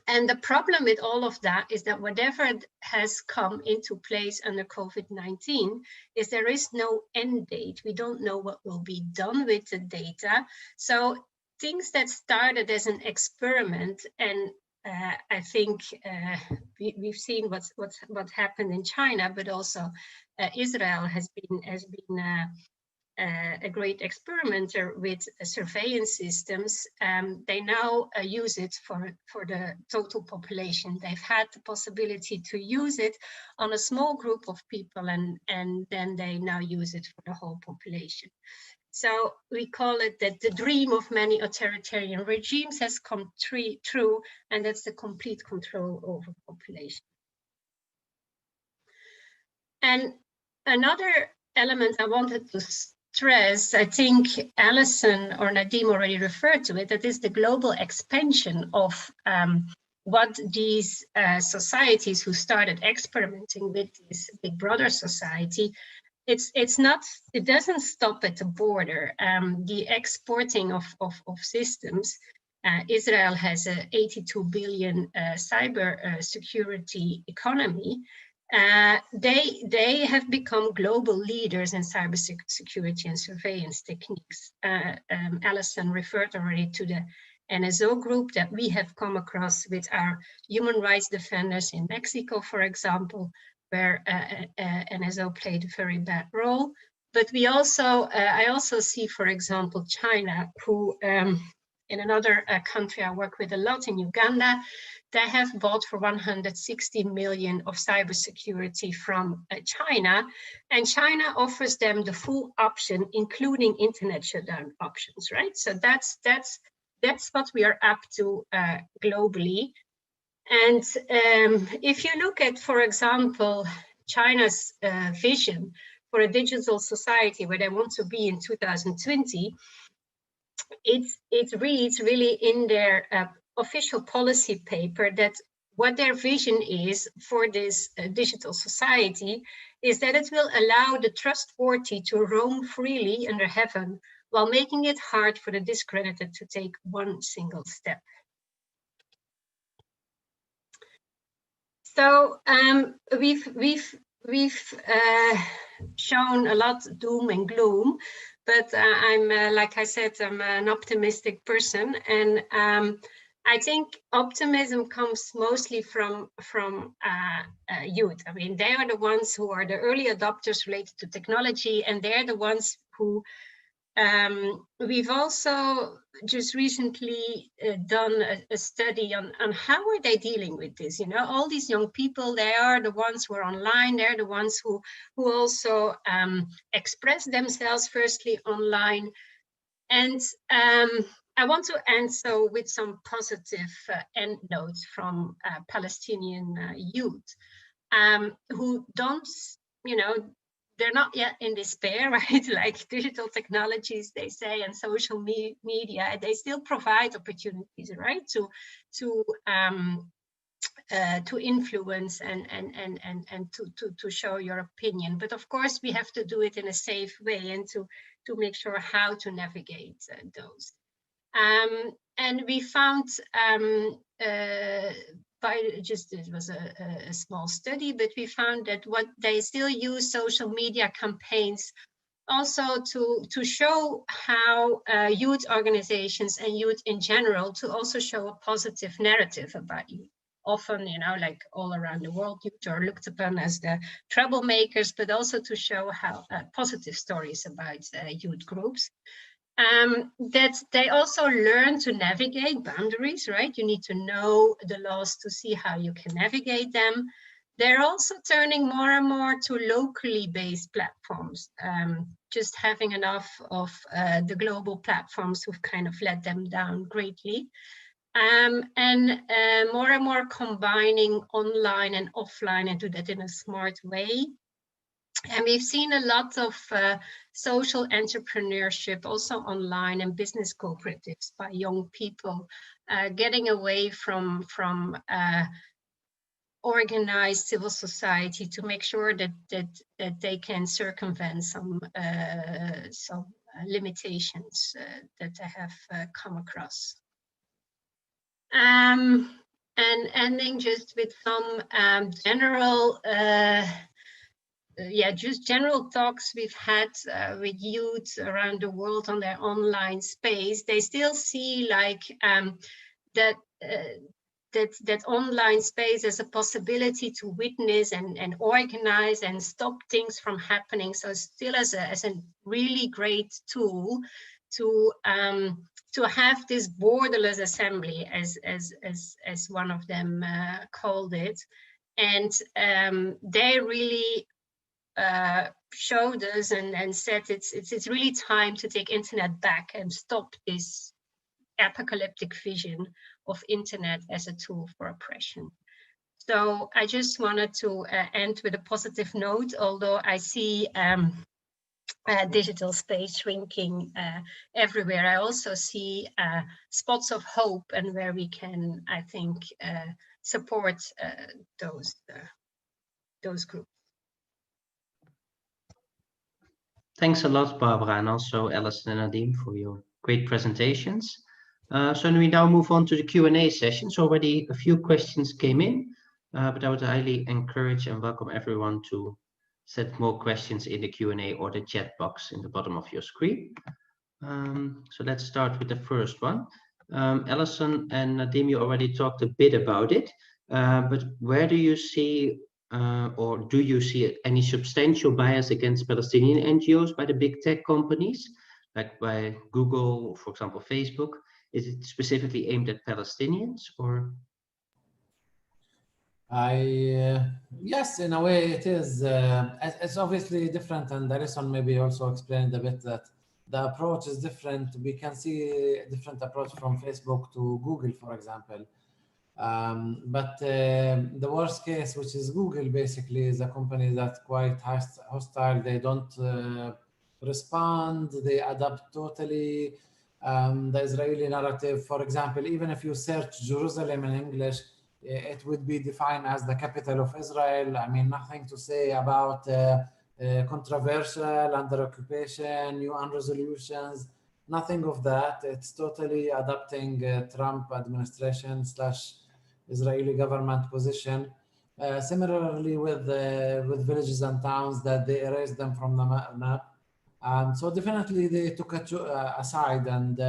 And the problem with all of that is that whatever has come into place under COVID-19 is there is no end date. We don't know what will be done with the data. So things that started as an experiment, and I think we've seen what happened in China, but also Israel has been a great experimenter with surveillance systems. They now use it for the total population. They've had the possibility to use it on a small group of people, and then they now use it for the whole population. So we call it that the dream of many authoritarian regimes has come true, and that's the complete control over population. And another element I wanted to stress, I think Alison or Nadim already referred to it, that is the global expansion of what these societies who started experimenting with this Big Brother society, it doesn't stop at the border. The exporting of systems, Israel has a 82 billion cyber security economy. They have become global leaders in cybersecurity and surveillance techniques. Alison referred already to the NSO group that we have come across with our human rights defenders in Mexico, for example, where NSO played a very bad role. But we also, I also see, for example, China, who in another country I work with a lot, in Uganda, they have bought for 160 million of cybersecurity from China, and China offers them the full option, including internet shutdown options, right? So that's what we are up to globally. And if you look at, for example, China's vision for a digital society where they want to be in 2020, it reads really in their official policy paper that what their vision is for this digital society is that it will allow the trustworthy to roam freely under heaven while making it hard for the discredited to take one single step. So we've shown a lot doom and gloom, but I'm like I said, I'm an optimistic person, and I think optimism comes mostly from youth. I mean, they are the ones who are the early adopters related to technology, and they're the ones who we've also just recently done a study on how are they dealing with this. You know, all these young people, they are the ones who are online. They're the ones who also express themselves firstly online. And I want to end so with some positive end notes from Palestinian youth who don't, you know, they're not yet in despair, right? Like digital technologies, they say, and social media, they still provide opportunities, right? To influence and to show your opinion. But of course, we have to do it in a safe way and to make sure how to navigate those. And we found it was a small study, but we found that what they still use social media campaigns also to show how youth organizations and youth in general to also show a positive narrative about youth. Often, you know, like all around the world, youth are looked upon as the troublemakers, but also to show how positive stories about youth groups. That they also learn to navigate boundaries, right? You need to know the laws to see how you can navigate them. They're also turning more and more to locally based platforms, just having enough of the global platforms who've kind of let them down greatly. And more combining online and offline and do that in a smart way. And we've seen a lot of social entrepreneurship also online and business cooperatives by young people getting away from organized civil society to make sure that they can circumvent some limitations that they have come across. And ending just with some general just general talks we've had with youth around the world on their online space. They still see like that online space as a possibility to witness and organize and stop things from happening. So still as a really great tool to have this borderless assembly, as one of them called it. And they really showed us and said it's really time to take internet back and stop this apocalyptic vision of internet as a tool for oppression. So I just wanted to end with a positive note, although I see digital space shrinking everywhere. I also see spots of hope and where we can, I think, support those groups. Thanks a lot, Barbara, and also Alison and Nadim for your great presentations. So we now move on to the Q&A session. So already a few questions came in, but I would highly encourage and welcome everyone to set more questions in the Q&A or the chat box in the bottom of your screen. So let's start with the first one. Alison and Nadim, you already talked a bit about it, but where do you see or do you see any substantial bias against Palestinian NGOs by the big tech companies, like by Google, for example, Facebook? Is it specifically aimed at Palestinians, or? Yes, in a way it is. It's obviously different, and Alison maybe also explained a bit that the approach is different. We can see a different approach from Facebook to Google, for example. But the worst case, which is Google, basically is a company that's quite hostile. They don't respond. They adapt totally. The Israeli narrative, for example, even if you search Jerusalem in English, it would be defined as the capital of Israel. I mean, nothing to say about controversial, under occupation, UN resolutions, nothing of that. It's totally adapting Trump administration / Israeli government position. Similarly with villages and towns, that they erased them from the map. So definitely they took it aside, and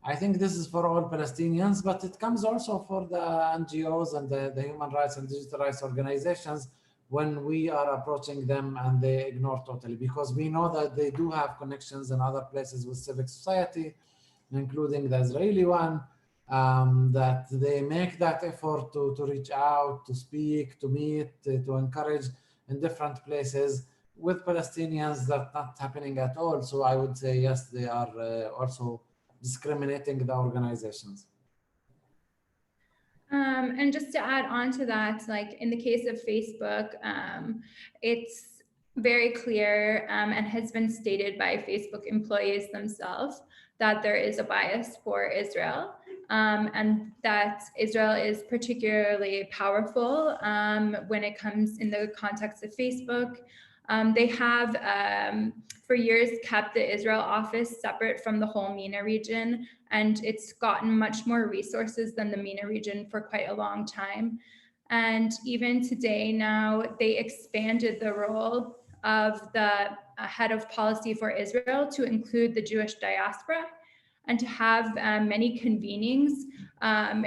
I think this is for all Palestinians, but it comes also for the NGOs and the human rights and digital rights organizations when we are approaching them and they ignore totally, because we know that they do have connections in other places with civic society, including the Israeli one, that they make that effort to reach out, to speak, to meet, to encourage in different places. With Palestinians, that's not happening at all. So I would say, yes, they are also discriminating the organizations. And just to add on to that, like in the case of Facebook, it's very clear and has been stated by Facebook employees themselves that there is a bias for Israel, and that Israel is particularly powerful when it comes in the context of Facebook. They have for years kept the Israel office separate from the whole MENA region, and it's gotten much more resources than the MENA region for quite a long time. And even today now, they expanded the role of the head of policy for Israel to include the Jewish diaspora and to have many convenings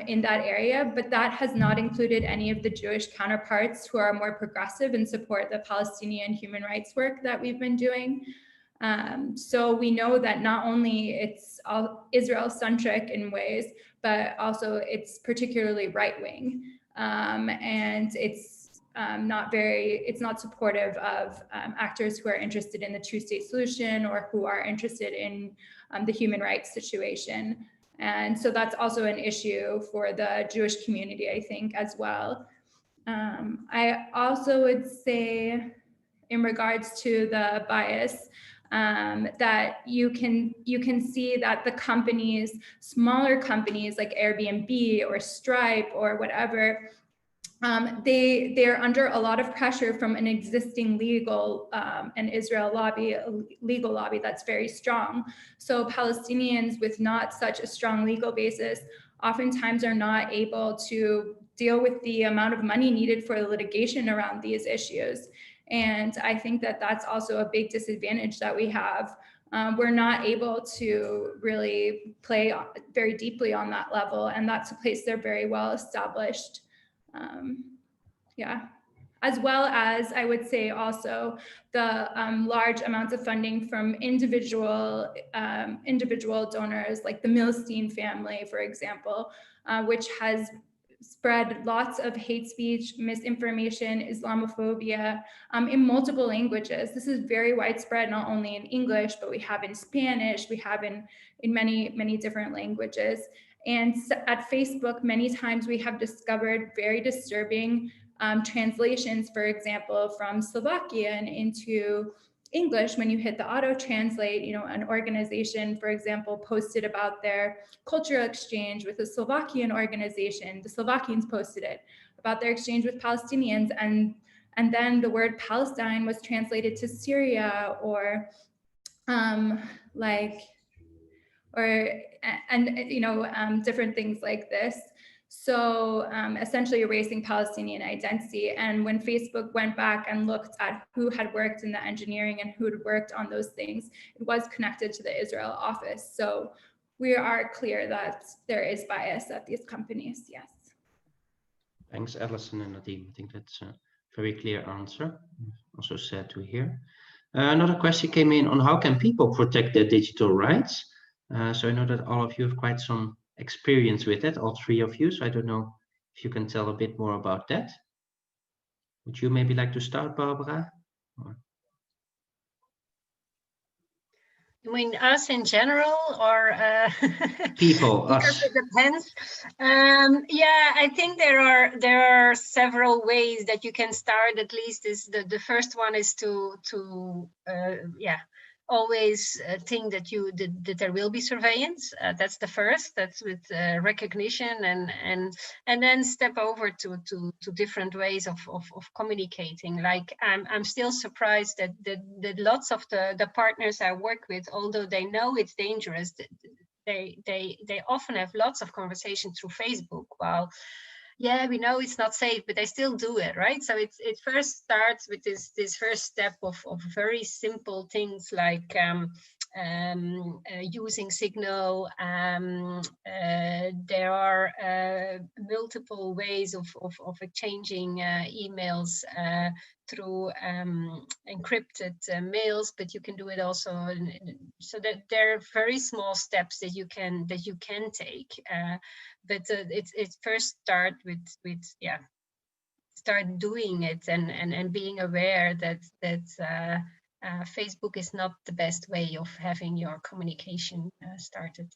in that area, but that has not included any of the Jewish counterparts who are more progressive and support the Palestinian human rights work that we've been doing. So we know that not only it's Israel-centric in ways, but also it's particularly right-wing, and it's not supportive of actors who are interested in the two-state solution or who are interested in the human rights situation. And so that's also an issue for the Jewish community, I think, as well. I also would say, in regards to the bias, that you can see that the companies, smaller companies like Airbnb or Stripe or whatever, they're under a lot of pressure from an existing legal and Israel lobby, legal lobby that's very strong. So Palestinians with not such a strong legal basis oftentimes are not able to deal with the amount of money needed for the litigation around these issues. And I think that that's also a big disadvantage that we have. We're not able to really play very deeply on that level, and that's a place they're very well established. Yeah, as well as I would say also the large amounts of funding from individual donors, like the Milstein family, for example, which has spread lots of hate speech, misinformation, Islamophobia in multiple languages. This is very widespread, not only in English, but we have in Spanish, we have in many, many different languages. And at Facebook, many times we have discovered very disturbing translations, for example, from Slovakian into English. When you hit the auto translate, you know, an organization, for example, posted about their cultural exchange with a Slovakian organization. The Slovakians posted it about their exchange with Palestinians, and then the word Palestine was translated to Syria or different things like this. So essentially erasing Palestinian identity. And when Facebook went back and looked at who had worked in the engineering and who had worked on those things, it was connected to the Israel office. So we are clear that there is bias at these companies, yes. Thanks, Alison and Nadim. I think that's a very clear answer. Also sad to hear. Another question came in on how can people protect their digital rights? So I know that all of you have quite some experience with it, all three of you. So I don't know if you can tell a bit more about that. Would you maybe like to start, Barbara? Or... You mean us in general, or people? Because us. it depends. Yeah, I think there are several ways that you can start. At least is the first one is to always think that there will be surveillance. That's the first. That's with recognition and then step over to different ways of communicating. Like I'm still surprised that lots of the partners I work with, although they know it's dangerous, they often have lots of conversation through Facebook, while yeah, we know it's not safe, but they still do it, right? So it first starts with this first step of very simple things like using Signal. There are multiple ways of exchanging emails through encrypted mails, but you can do it also. So that there are very small steps that you can take. But it first start with start doing it and being aware that Facebook is not the best way of having your communication started.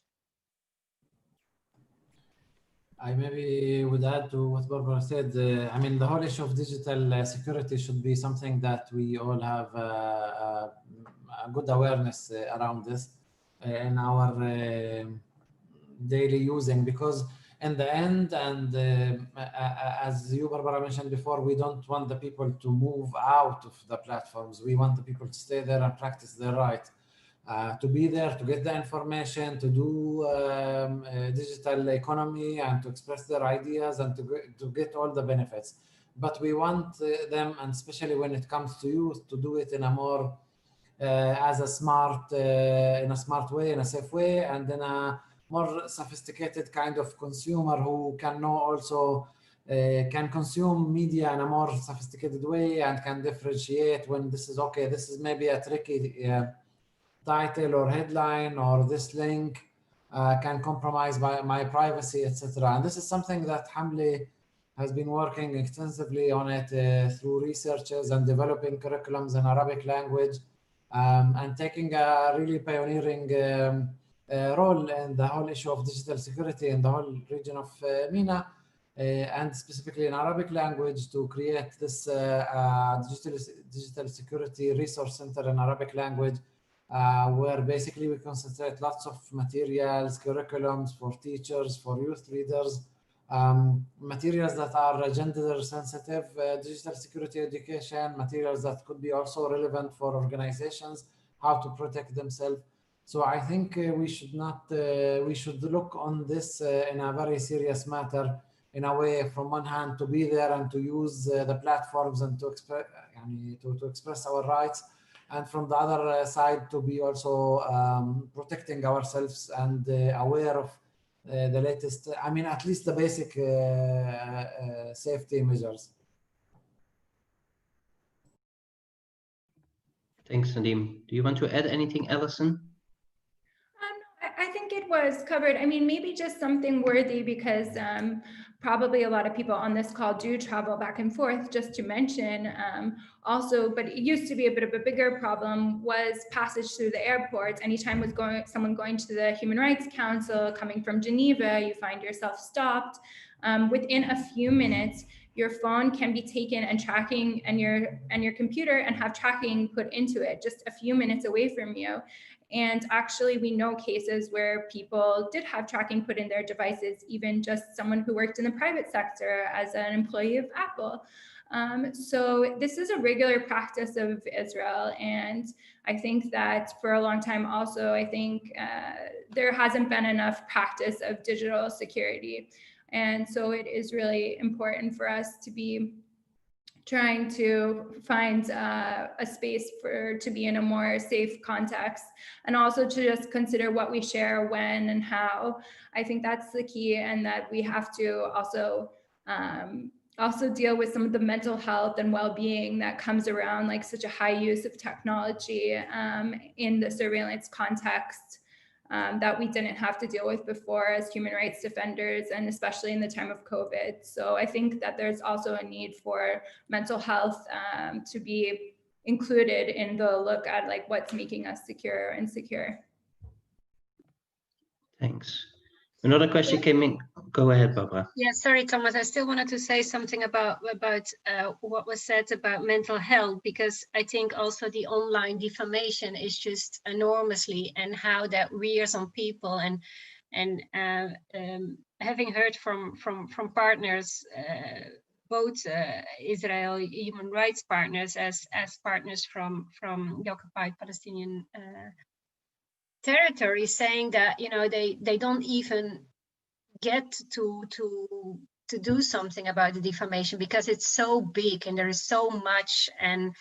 I maybe would add to what Barbara said. I mean, the whole issue of digital security should be something that we all have a good awareness around this in our daily using, because in the end, and as you, Barbara, mentioned before, we don't want the people to move out of the platforms. We want the people to stay there and practice their right. To be there, to get the information, to do digital economy, and to express their ideas, and to get all the benefits. But we want them, and especially when it comes to youth, to do it in a more as a smart, in a smart way, in a safe way, and in a more sophisticated kind of consumer who can know also can consume media in a more sophisticated way and can differentiate when this is okay, this is maybe a tricky title or headline, or this link can compromise my privacy, etc. And this is something that Hamli has been working extensively on it through researches and developing curriculums in Arabic language, and taking a really pioneering role in the whole issue of digital security in the whole region of MENA, and specifically in Arabic language, to create this digital security resource center in Arabic language, where basically we concentrate lots of materials, curriculums for teachers, for youth leaders, materials that are gender sensitive, digital security education, materials that could be also relevant for organizations, how to protect themselves. So I think we should look on this in a very serious matter, in a way, from one hand, to be there and to use the platforms and to express our rights, and from the other side, to be also protecting ourselves and aware of the latest, I mean, at least the basic safety measures. Thanks, Nadim. Do you want to add anything, Alison? I think it was covered. I mean, maybe just something worthy, because probably a lot of people on this call do travel back and forth, just to mention also, but it used to be a bit of a bigger problem, was passage through the airports. Anytime with someone going to the Human Rights Council, coming from Geneva, you find yourself stopped. Within a few minutes, your phone can be taken and tracking, and your computer, and have tracking put into it just a few minutes away from you. And actually, we know cases where people did have tracking put in their devices, even just someone who worked in the private sector as an employee of Apple. So this is a regular practice of Israel. And I think that for a long time also, I think there hasn't been enough practice of digital security. And so it is really important for us to be trying to find a space to be in a more safe context, and also to just consider what we share, when and how. I think that's the key, and that we have to also deal with some of the mental health and well-being that comes around like such a high use of technology in the surveillance context. That we didn't have to deal with before as human rights defenders, and especially in the time of COVID. So I think that there's also a need for mental health to be included in the look at like what's making us secure or insecure. Thanks. Another question came in. Go ahead, Barbara. Yeah, sorry, Thomas. I still wanted to say something about what was said about mental health, because I think also the online defamation is just enormously, and how that wears on people. And having heard from partners, both Israel human rights partners as partners from the occupied Palestinian territory, saying that they don't even get to to do something about the defamation, because it's so big and there is so much. And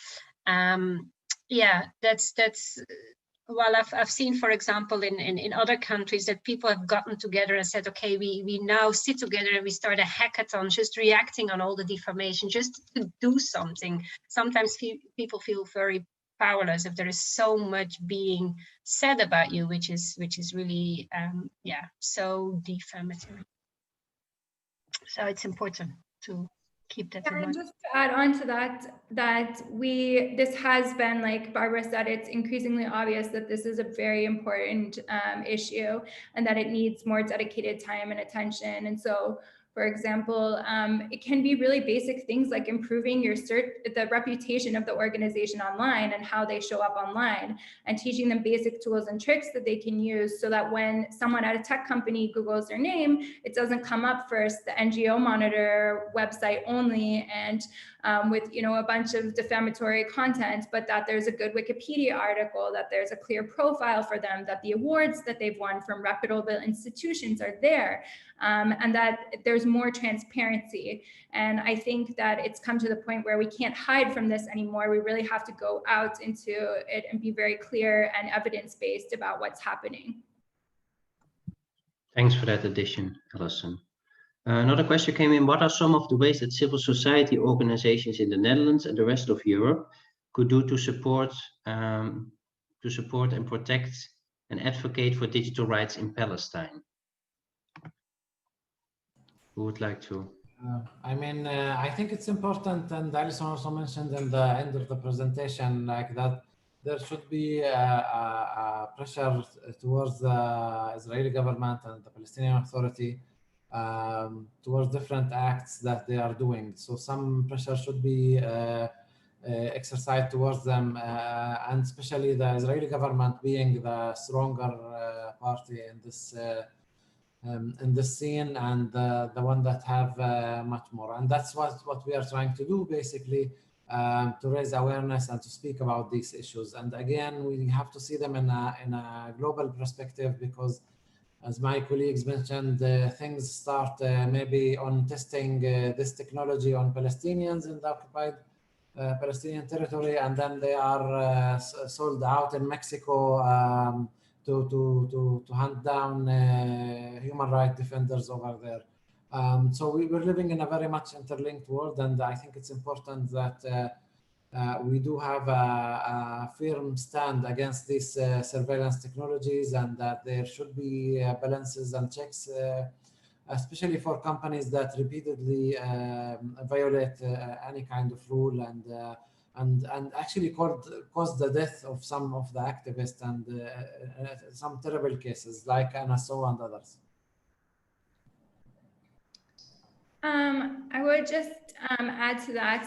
yeah, that's well, I've seen, for example, in other countries that people have gotten together and said, okay, we now sit together and we start a hackathon, just reacting on all the defamation, just to do something. Sometimes people feel very powerless if there is so much being said about you, which is really yeah, so defamatory. So it's important to keep that in mind. And just to add on to that this has been, like Barbara said, it's increasingly obvious that this is a very important issue and that it needs more dedicated time and attention. And so, for example, it can be really basic things like improving the reputation of the organization online and how they show up online, and teaching them basic tools and tricks that they can use so that when someone at a tech company Googles their name, it doesn't come up first the NGO Monitor website only and with a bunch of defamatory content, but that there's a good Wikipedia article, that there's a clear profile for them, that the awards that they've won from reputable institutions are there, and that there's more transparency. And I think that it's come to the point where we can't hide from this anymore. We really have to go out into it and be very clear and evidence-based about what's happening. Thanks for that addition, Alison. Another question came in: what are some of the ways that civil society organizations in the Netherlands and the rest of Europe could do to support and protect and advocate for digital rights in Palestine? Who would like to? I mean, I think it's important, and Alison also mentioned in the end of the presentation, like that there should be a pressure towards the Israeli government and the Palestinian Authority towards different acts that they are doing. So some pressure should be exercised towards them, and especially the Israeli government being the stronger party in this scene, and the one that have much more. And that's what we are trying to do, basically, to raise awareness and to speak about these issues. And again, we have to see them in a global perspective, because as my colleagues mentioned, things start maybe on testing this technology on Palestinians in the occupied Palestinian territory, and then they are sold out in Mexico to hunt down human rights defenders over there. So we're living in a very much interlinked world, and I think it's important that we do have a firm stand against these surveillance technologies, and that there should be balances and checks, especially for companies that repeatedly violate any kind of rule and actually caused the death of some of the activists, and some terrible cases like NSO and others. I would just add to that,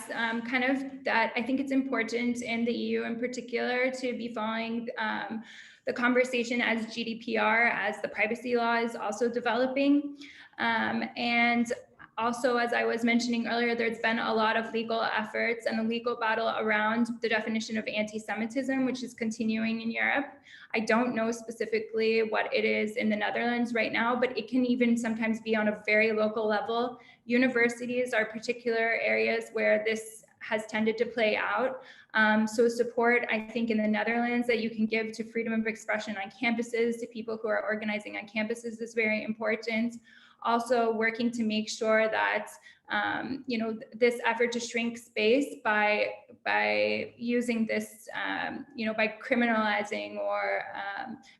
that I think it's important in the EU in particular to be following the conversation as GDPR, as the privacy law is also developing. And also, as I was mentioning earlier, there's been a lot of legal efforts and a legal battle around the definition of anti-Semitism, which is continuing in Europe. I don't know specifically what it is in the Netherlands right now, but it can even sometimes be on a very local level. Universities are particular areas where this has tended to play out. So support, I think, in the Netherlands that you can give to freedom of expression on campuses, to people who are organizing on campuses, is very important. Also working to make sure that this effort to shrink space by using this, by criminalizing or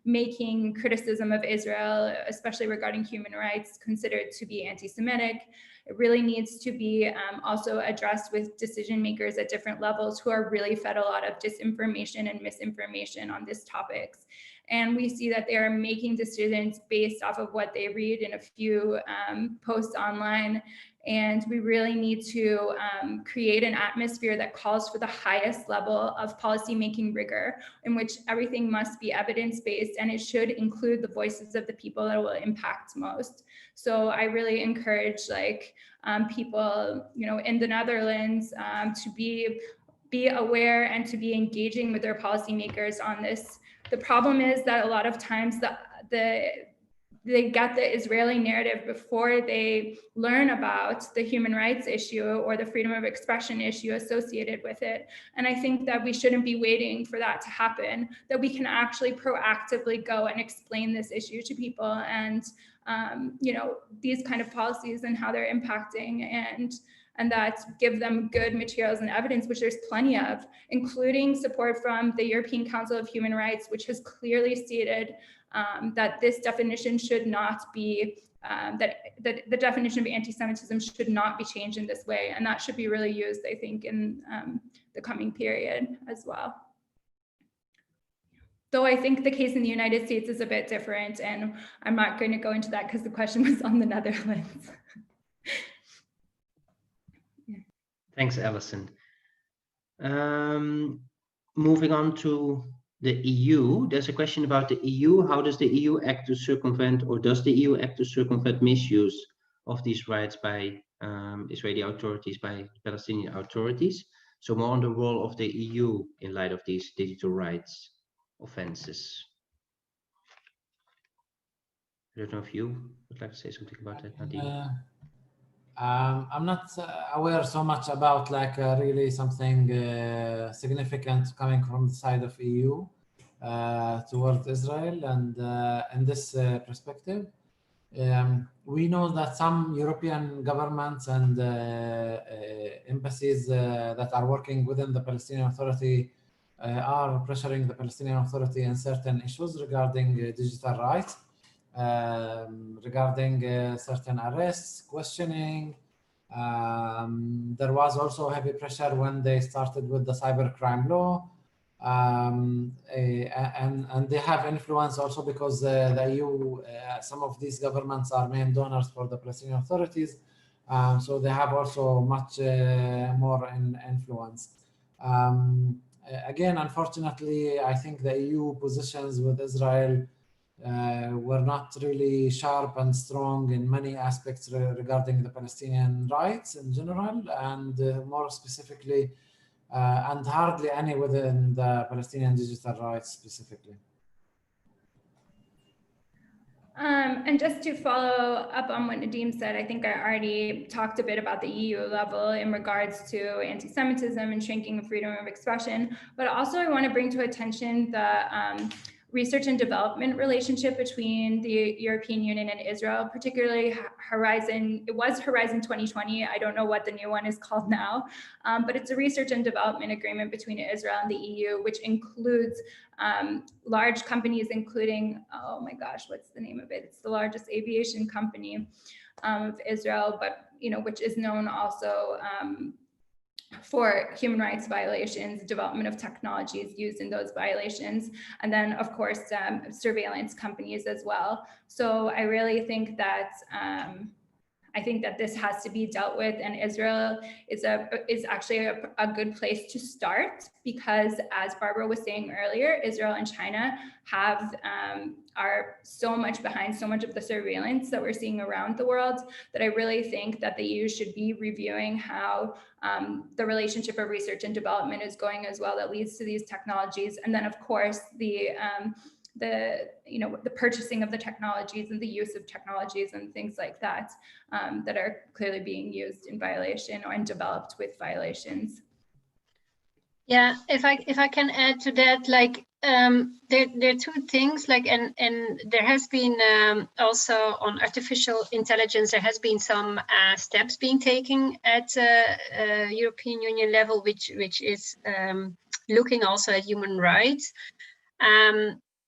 making criticism of Israel, especially regarding human rights, considered to be anti-Semitic. It really needs to be also addressed with decision makers at different levels who are really fed a lot of disinformation and misinformation on these topics. And we see that they are making decisions based off of what they read in a few posts online. And we really need to create an atmosphere that calls for the highest level of policymaking rigor, in which everything must be evidence-based, and it should include the voices of the people that will impact most. So I really encourage people, in the Netherlands to be aware and to be engaging with their policymakers on this. The problem is that a lot of times they get the Israeli narrative before they learn about the human rights issue or the freedom of expression issue associated with it. And I think that we shouldn't be waiting for that to happen, that we can actually proactively go and explain this issue to people and, you know, these kind of policies and how they're impacting, and that give them good materials and evidence, which there's plenty of, including support from the European Council of Human Rights, which has clearly stated that this definition should not be, that the definition of anti-Semitism should not be changed in this way. And that should be really used, I think, in the coming period as well. Though I think the case in the United States is a bit different, and I'm not going to go into that because the question was on the Netherlands. Thanks, Alison. Moving on to the EU, there's a question about the EU. How does the EU act to circumvent, or does the EU act to circumvent misuse of these rights by Israeli authorities, by Palestinian authorities? So more on the role of the EU in light of these digital rights offenses. I don't know if you would like to say something about that, Nadim. I'm not aware so much about like really something significant coming from the side of EU towards Israel, and in this perspective, we know that some European governments and embassies that are working within the Palestinian Authority are pressuring the Palestinian Authority in certain issues regarding digital rights. Regarding certain arrests, questioning. There was also heavy pressure when they started with the cybercrime law. And they have influence also because the EU, some of these governments are main donors for the Palestinian authorities. So they have also much more influence. Again, unfortunately, I think the EU positions with Israel were not really sharp and strong in many aspects regarding the Palestinian rights in general, and more specifically, and hardly any within the Palestinian digital rights specifically. And just to follow up on what Nadim said, I think I already talked a bit about the EU level in regards to anti-Semitism and shrinking of freedom of expression, but also I want to bring to attention the research and development relationship between the European Union and Israel, particularly Horizon. It was Horizon 2020. I don't know what the new one is called now, but it's a research and development agreement between Israel and the EU, which includes large companies, including, oh my gosh, what's the name of it? It's the largest aviation company of Israel, but which is known also for human rights violations, development of technologies used in those violations, and then of course surveillance companies as well. So I really think that this has to be dealt with, and Israel is actually a good place to start, because as Barbara was saying earlier, Israel and China are so much behind so much of the surveillance that we're seeing around the world, that I really think that the EU should be reviewing how the relationship of research and development is going as well, that leads to these technologies, and then of course the purchasing of the technologies and the use of technologies and things like that that are clearly being used in violation and developed with violations. Yeah, if I can add to that, like there are two things, like and there has been also on artificial intelligence, there has been some steps being taken at European Union level, which is looking also at human rights.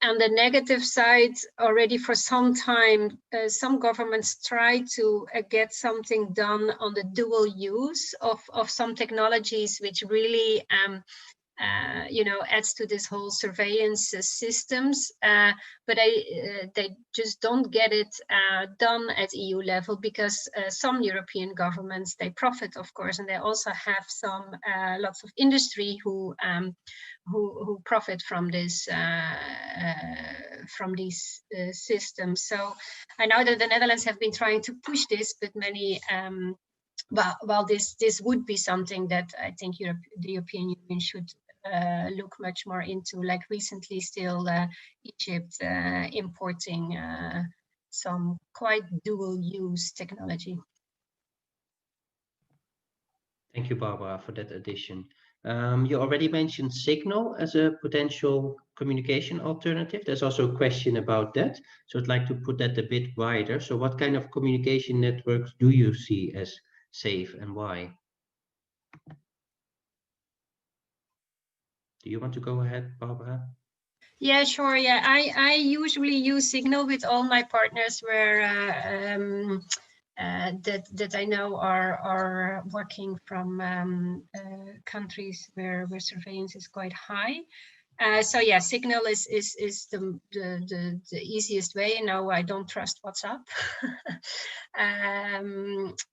On the negative side, already for some time, some governments try to get something done on the dual use of some technologies, which really adds to this whole surveillance systems, but they just don't get it done at EU level, because some European governments, they profit, of course, and they also have some lots of industry who profit from this from these systems. So I know that the Netherlands have been trying to push this, but many well, this would be something that I think the European Union should look much more into. Like recently, still Egypt importing some quite dual use technology. Thank you, Barbara, for that addition. You already mentioned Signal as a potential communication alternative. There's also a question about that. So I'd like to put that a bit wider. So what kind of communication networks do you see as safe and why? Do you want to go ahead, Barbara? Yeah, sure. Yeah, I usually use Signal with all my partners where that I know are working from countries where surveillance is quite high. So yeah, Signal is the easiest way. No, I don't trust WhatsApp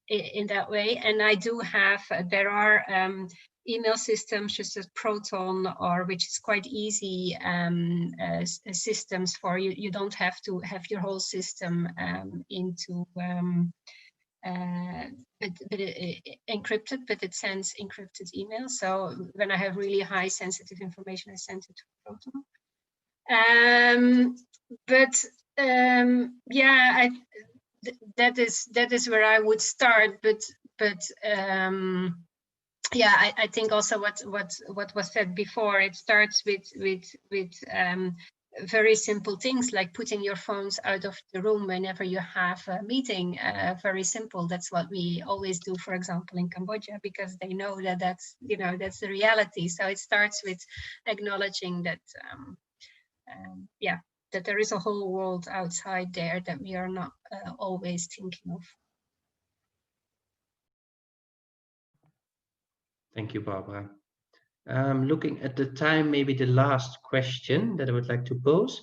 in that way. And I do have, there are email systems such as Proton, or which is quite easy systems for you. You don't have to have your whole system into encrypted, but it sends encrypted email. So when I have really high sensitive information, I send it to Proton. Yeah, that is where I would start. But yeah, I think also what was said before, it starts with very simple things like putting your phones out of the room whenever you have a meeting. Very simple. That's what we always do, for example, in Cambodia, because they know that that's the reality. So it starts with acknowledging that yeah, that there is a whole world outside there that we are not always thinking of. Thank you, Barbara. Looking at the time, maybe the last question that I would like to pose.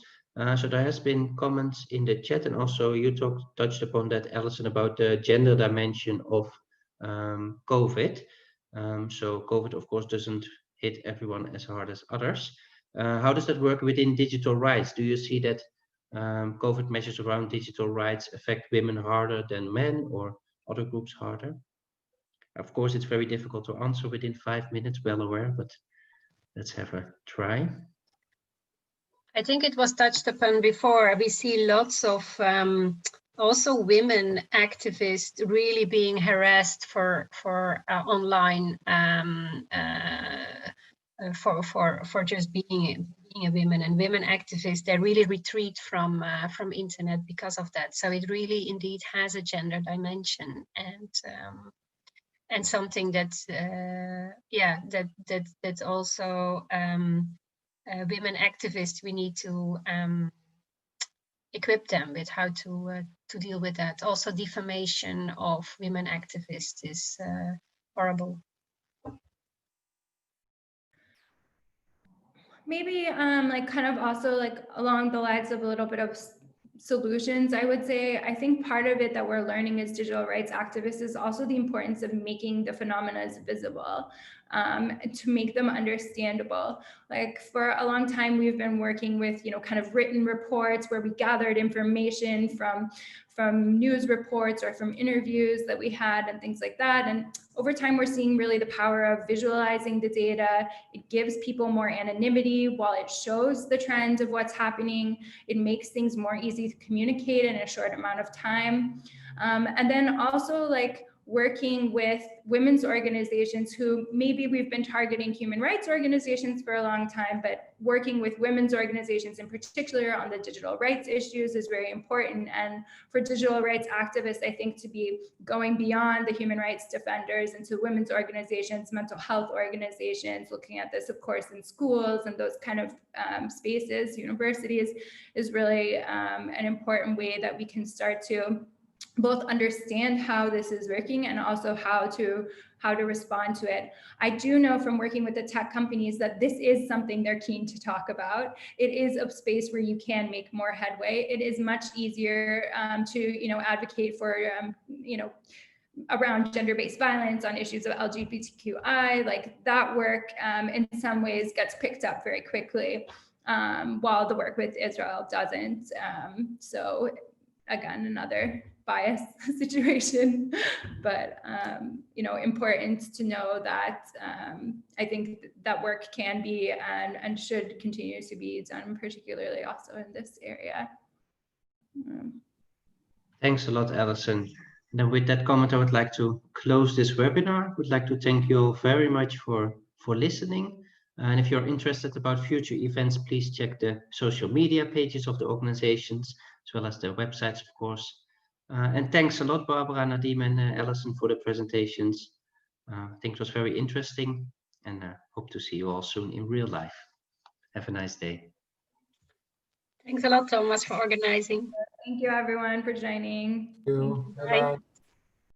So there has been comments in the chat, and also you touched upon that, Alison, about the gender dimension of COVID. So COVID, of course, doesn't hit everyone as hard as others. How does that work within digital rights? Do you see that COVID measures around digital rights affect women harder than men, or other groups harder? Of course, it's very difficult to answer within 5 minutes, well aware, but let's have a try. I think it was touched upon before. We see lots of also women activists really being harassed for online for just being a woman, and women activists, they really retreat from internet because of that. So it really indeed has a gender dimension, and something that's yeah, that's also women activists, we need to equip them with how to deal with that. Also, defamation of women activists is horrible. Maybe like kind of also like along the lines of a little bit of solutions, I would say. I think part of it that we're learning as digital rights activists is also the importance of making the phenomena visible, to make them understandable. Like for a long time, we've been working with, kind of written reports where we gathered information from news reports or from interviews that we had and things like that. And over time, we're seeing really the power of visualizing the data. It gives people more anonymity while it shows the trend of what's happening. It makes things more easy to communicate in a short amount of time. And then also like working with women's organizations who maybe we've been targeting human rights organizations for a long time, but working with women's organizations in particular on the digital rights issues is very important. And for digital rights activists, I think to be going beyond the human rights defenders into women's organizations, mental health organizations, looking at this, of course, in schools and those kind of spaces, universities, is really an important way that we can start to both understand how this is working and also how to respond to it. I do know from working with the tech companies that this is something they're keen to talk about. It is a space where you can make more headway. It is much easier to advocate for around gender-based violence, on issues of LGBTQI, like that work in some ways gets picked up very quickly, while the work with Israel doesn't. So again, another bias situation, but important to know that I think that work can be and should continue to be done, particularly also in this area. Thanks a lot, Alison. And then with that comment, I would like to close this webinar. Would like to thank you all very much for listening. And if you're interested about future events, please check the social media pages of the organizations, as well as their websites, of course. And thanks a lot, Barbara, Nadim, and Alison for the presentations. I think it was very interesting, and hope to see you all soon in real life. Have a nice day. Thanks a lot, Thomas, for organizing. Thank you, everyone, for joining. Thank you. Bye. Bye-bye.